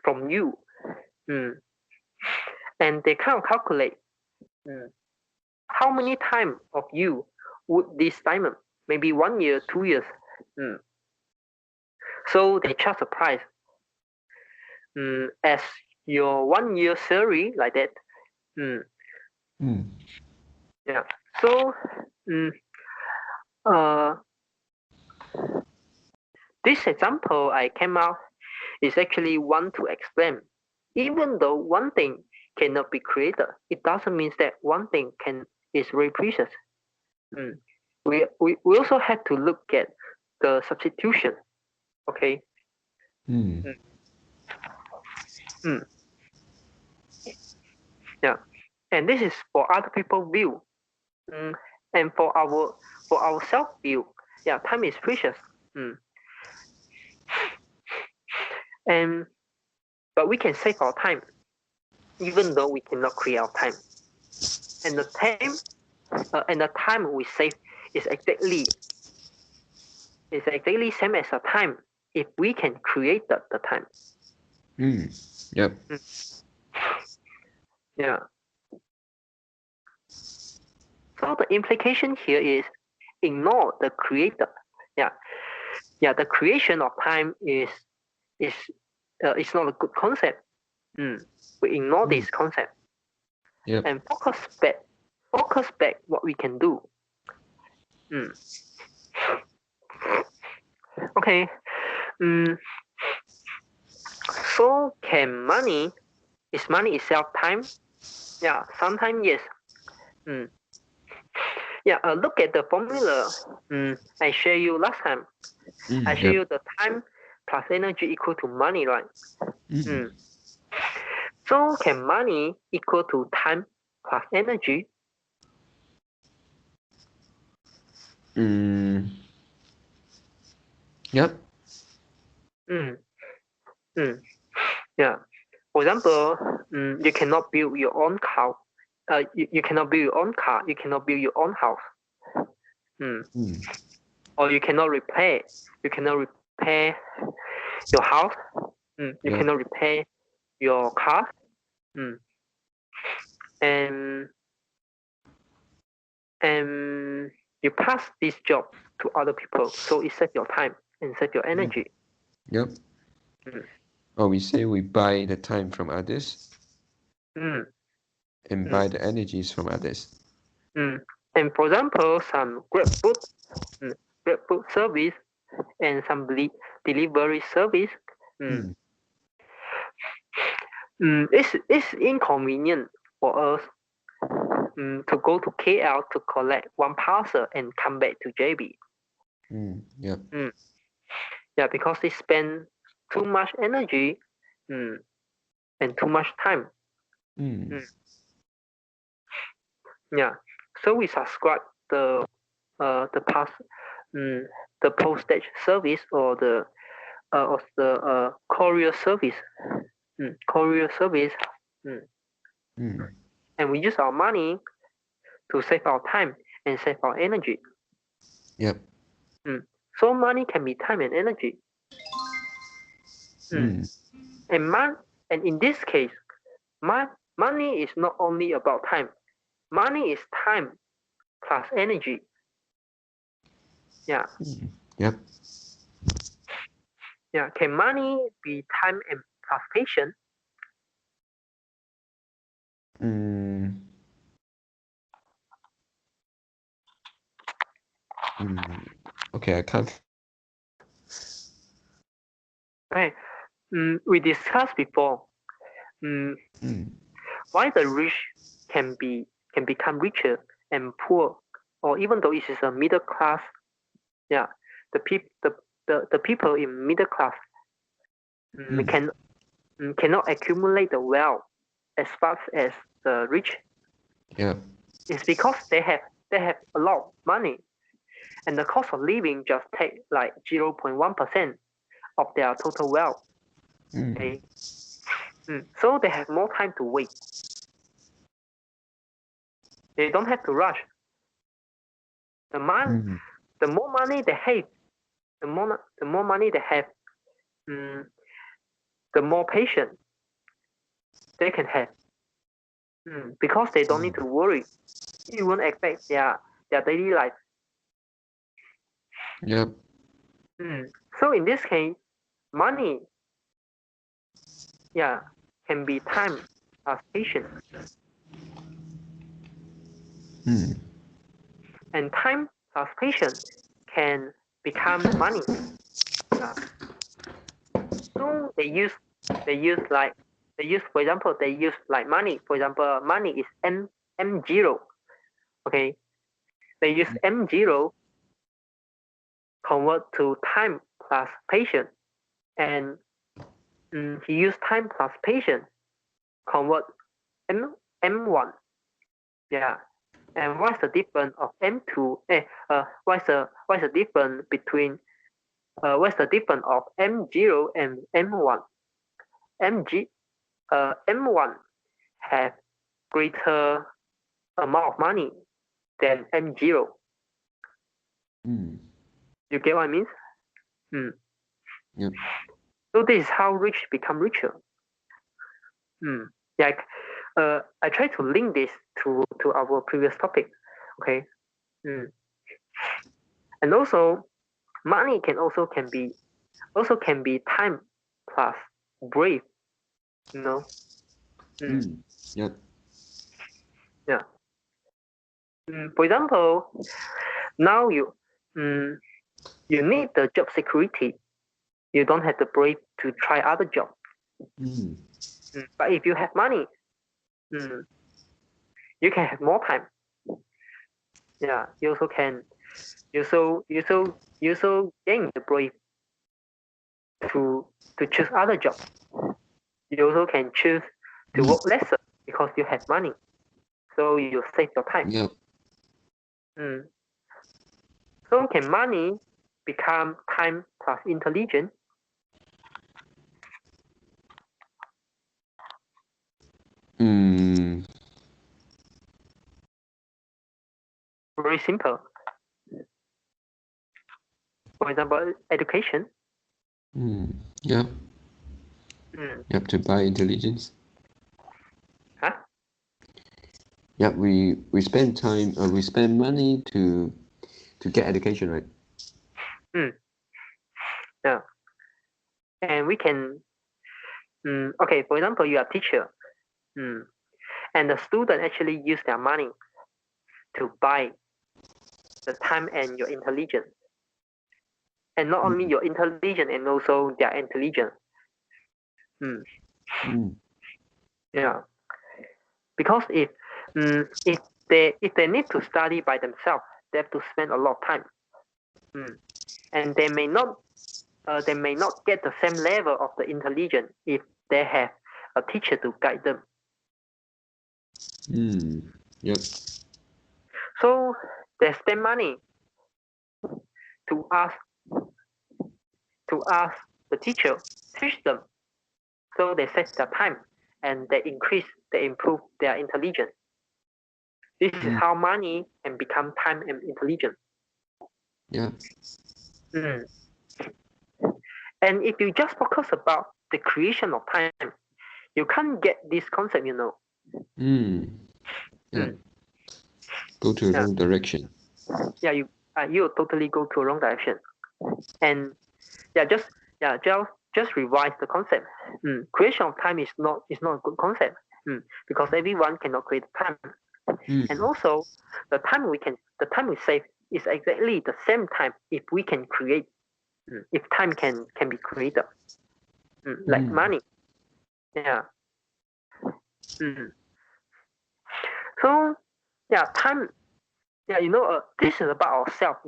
from you, and they can't calculate how many time of you would this diamond, maybe 1 year, 2 years. So they charge the price as your 1 year salary, like that. Mm. Yeah. So uh, this example I came out is actually one to explain. Even though one thing cannot be created, it doesn't mean that one thing is very precious. We also have to look at the substitution. Okay. Mm. Yeah. And this is for other people view. And for our self view, yeah, time is precious. And but we can save our time, even though we cannot create our time. and the time we save is exactly same as the time if we can create the time. Yep. Yeah. So the implication here is ignore the creator. Yeah. The creation of time is not a good concept. We ignore this concept Yep. and focus back what we can do. Okay. So can money itself time? Yeah, sometimes yes. Yeah, look at the formula I share you last time. I share Yep. you the time plus energy equal to money, right? Mm. So can money equal to time plus energy? Yep. Mm. Yeah. For example, you cannot build your own car. You cannot build your own car. You cannot build your own house. Or you cannot repair. You cannot repair your house. You Yep. cannot repair your car. And you pass this job to other people, so it saves your time and save your energy. Yep. Or we say we buy the time from others and buy the energies from others. And for example, some Grab food service and some delivery service. It's inconvenient for us to go to KL to collect one parcel and come back to JB. Yep. Yeah, because they spend too much energy and too much time. Yeah, so we subscribe the postage service or the courier service. And we use our money to save our time and save our energy. Yep. So money can be time and energy. And in this case, money is not only about time. Money is time plus energy. Yeah. Yep. Yeah. Can money be time and plus patience? Okay, I can't. Right. We discussed before. Why the rich can become richer and poor, or even though it is a middle class. Yeah. The people in middle class cannot accumulate the wealth as fast as the rich. Yeah. It's because they have a lot of money, and the cost of living just take like 0.1% of their total wealth. Okay, so they have more time to wait. They don't have to rush. The more money they have, the more money they have, the more patience they can have. Because they don't need to worry. It won't affect their daily life. Yep. So in this case, money, can be time plus patience. And time plus patience can become money. So they use for example like money. For example, money is M0. Okay, they use M0 convert to time plus patience, and he used time plus patience convert M1. Yeah. And what's the difference of M2? What's the difference between what's the difference of M0 and M1? M1 have greater amount of money than M0. You get what I mean? Yep. So this is how rich become richer. Like, I try to link this to our previous topic. Okay. And also, money can be time plus brave. You know. Yep. Yeah. For example, now you need the job security. You don't have the brave to try other job. But if you have money, you can have more time. Yeah, you also can. You also gain the brave to choose other job. You also can choose to work lesser because you have money, so you save your time. Yep. So can money become time plus intelligence? Very simple. For example, education. Yep. Yep, to buy intelligence. Huh? Yep, we spend time, we spend money to get education, right? Yeah. And we can, okay, for example, you are a teacher, and the student actually use their money to buy the time and your intelligence. And not only your intelligence and also their intelligence. Yeah. Because if they need to study by themselves, they have to spend a lot of time. And they may not get the same level of the intelligence if they have a teacher to guide them. Yep. So they spend money to ask the teacher teach them. So they save their time and they improve their intelligence. This is how money can become time and intelligence. Yeah. And if you just focus about the creation of time, you can't get this concept, Yeah. Go to the wrong direction. Yeah, you totally go to a wrong direction. And just revise the concept. Creation of time is not a good concept. Because everyone cannot create time. And also the time we save is exactly the same time if we can create, if time can be created, like money. Yeah. So time. This is about ourselves.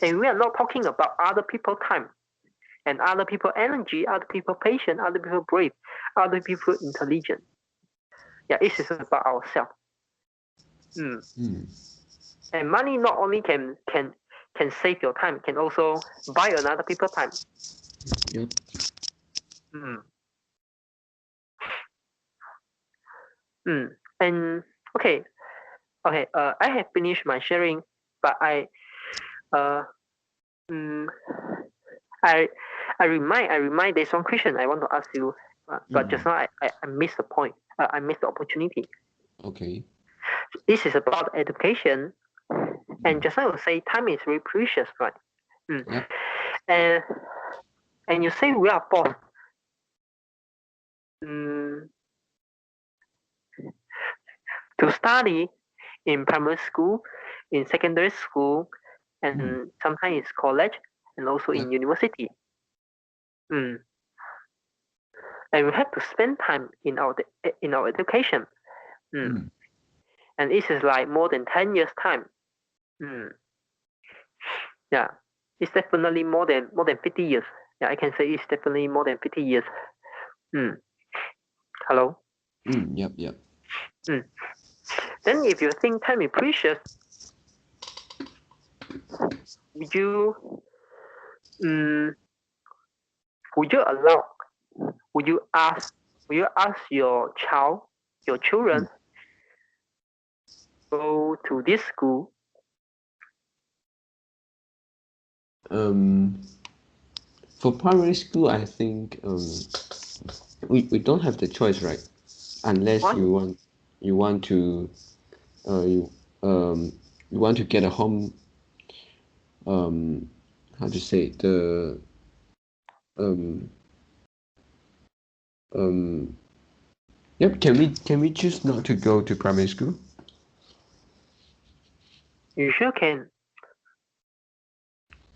And we are not talking about other people's time and other people energy, other people patience, other people brave, other people intelligent. This is about ourselves. And money not only can save your time, can also buy another people's time. Yep. And okay. I have finished my sharing, but I remind there's one question I want to ask you, but just now I missed the point. I missed the opportunity. Okay. This is about education, and just now you say time is very precious, right? Yep. And you say we are forced to study in primary school, in secondary school, and sometimes it's college, and also in university. And we have to spend time in our education. And this is like more than 10 years time. Yeah, it's definitely more than 50 years. Yeah, I can say it's definitely more than 50 years. Hello. Yep. Then if you think time is precious, would you ask your children go to this school? For primary school, I think we don't have the choice, right? Unless Why? you want to uh, you you want to get a home, how to say the um um yep, can we choose not to go to primary school? You sure can.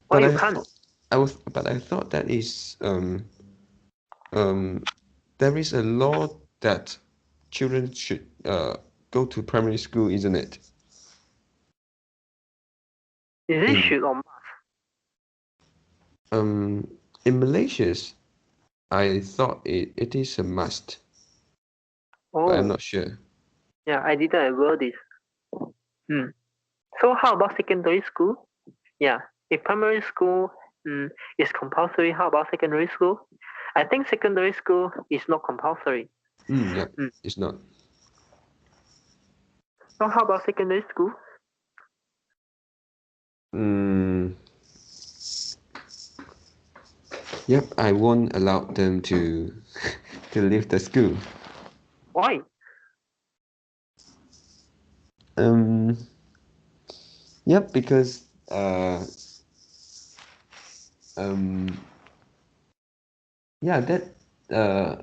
Why But you I can't? thought I thought that is um there is a law that children should go to primary school, isn't it? Is it In should or must? um in Malaysia, I thought it is a must, but I'm Oh, not sure. yeah, I didn't ever this. Hmm. So how about secondary school? Yeah, if primary school is compulsory, how about secondary school? I think secondary school is not compulsory. Yep, Hmm. it's not. So how about secondary school? Mm, yep, I won't allow them to to leave the school. Why? Um, yep, because um, yeah, uh,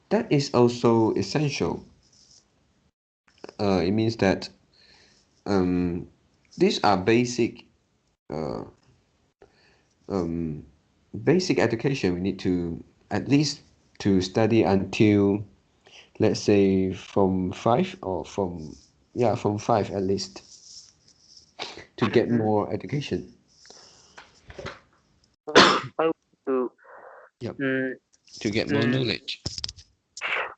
that is also essential. It means that um, these are uh, um, basic education. We need to at least to study until, let's say, from five or from yeah from five at least to get Mm-hmm. more education. Oh, why to Yep, mm, to get more mm, knowledge.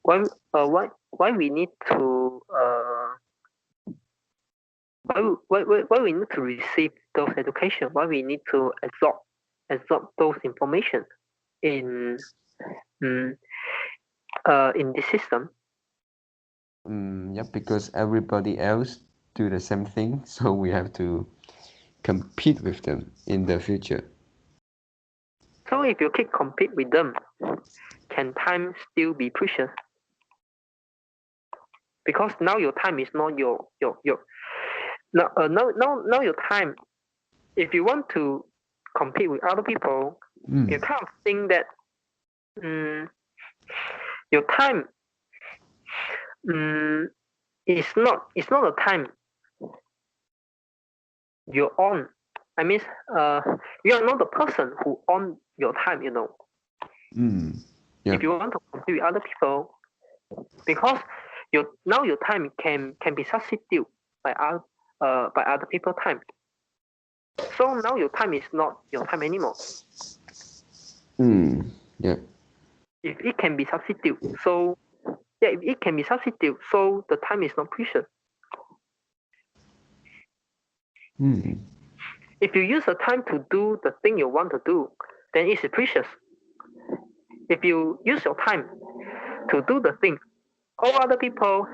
why we need to why we need to receive those education? Why we need to absorb those information in mm, in this system? Yep, because everybody else do the same thing, so we have to compete with them in the future. So if you keep compete with them, can time still be precious? Because now your time is not your now your time. If you want to compete with other people, you Mm, kind of think that um, your time um, is not a time you own. I mean, uh, you are not the person who own your time. mm, If yep. you want to compete with other people, because your time can be substituted by other people time. So now your time is not your time anymore. Yep. If it can be substituted, so yeah, if it can be substituted, so the time is not precious. Mm, If you use the time to do the thing you want to do, then it's precious. If you use your time to do the thing all other people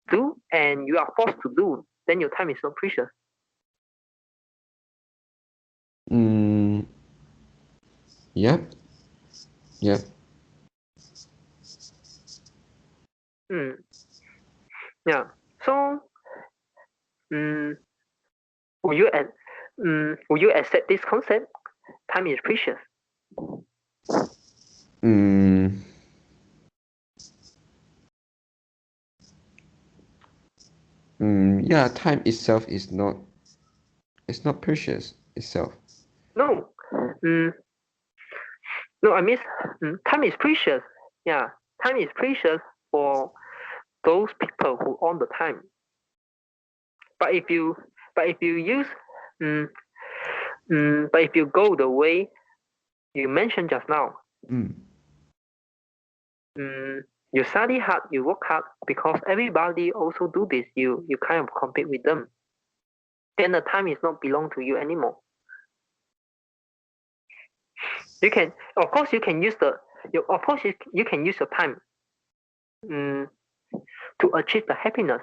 do and you are forced to do, then your time is not precious. mm, yep. Yep. Mm, yeah. So, mm, will you will you accept this concept? Time is precious. Mm, yeah, time itself is not it's not precious itself. No, mm, no. I mean, time is precious. Yeah, time is precious for those people who own the time. But if you but if you use mm, but if you go the way you mentioned just now, Mm, mm, you study hard, you work hard because everybody also do this. You kind of compete with them. Then the time is not belong to you anymore. You can, of course, you can use of course, you can use your time mm, to achieve the happiness.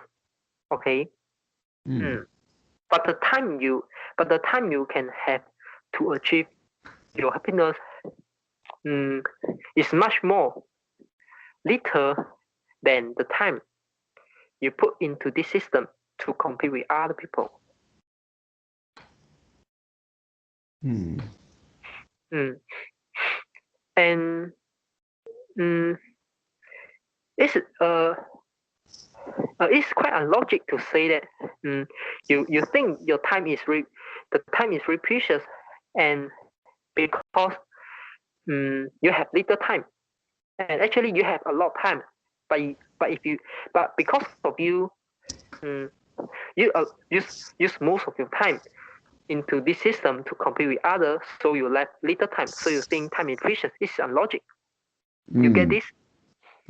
Okay. Mm. But the time you can have to achieve your happiness is much more little than the time you put into this system to compete with other people. Mm. Mm. And it's it's quite unlogic to say that you think your time is the time is very precious, and because you have little time, and actually you have a lot of time, but but because of you you use most of your time into this system to compete with others, so you left little time. So you think time is precious. It's unlogic. You get Mm. this?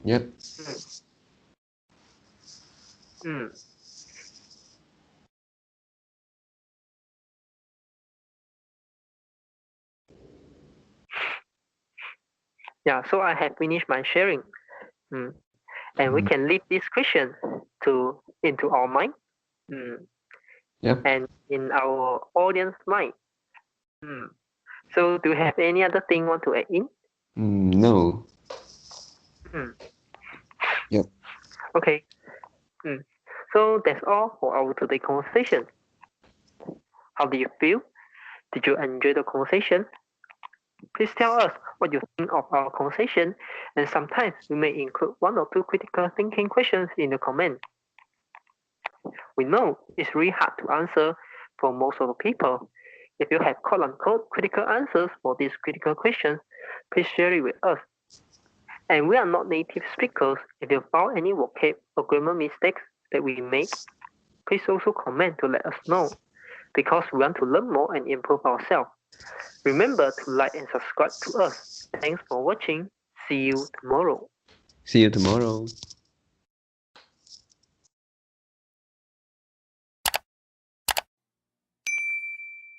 Yep. Mm. Yeah. So I have finished my sharing, and we Mm. can leave this question into our mind, Yep. and in our audience mind. So do you have any other thing want to add in? No. Mm. Yep. Okay. So that's all for our today conversation. How do you feel? Did you enjoy the conversation? Please tell us what you think of our conversation, and sometimes we may include one or two critical thinking questions in the comment. We know it's really hard to answer for most of the people. If you have quote unquote critical answers for these critical questions, please share it with us. And we are not native speakers. If you found any vocab or grammar mistakes that we make, please also comment to let us know, because we want to learn more and improve ourselves. Remember to like and subscribe to us. Thanks for watching. See you tomorrow. See you tomorrow.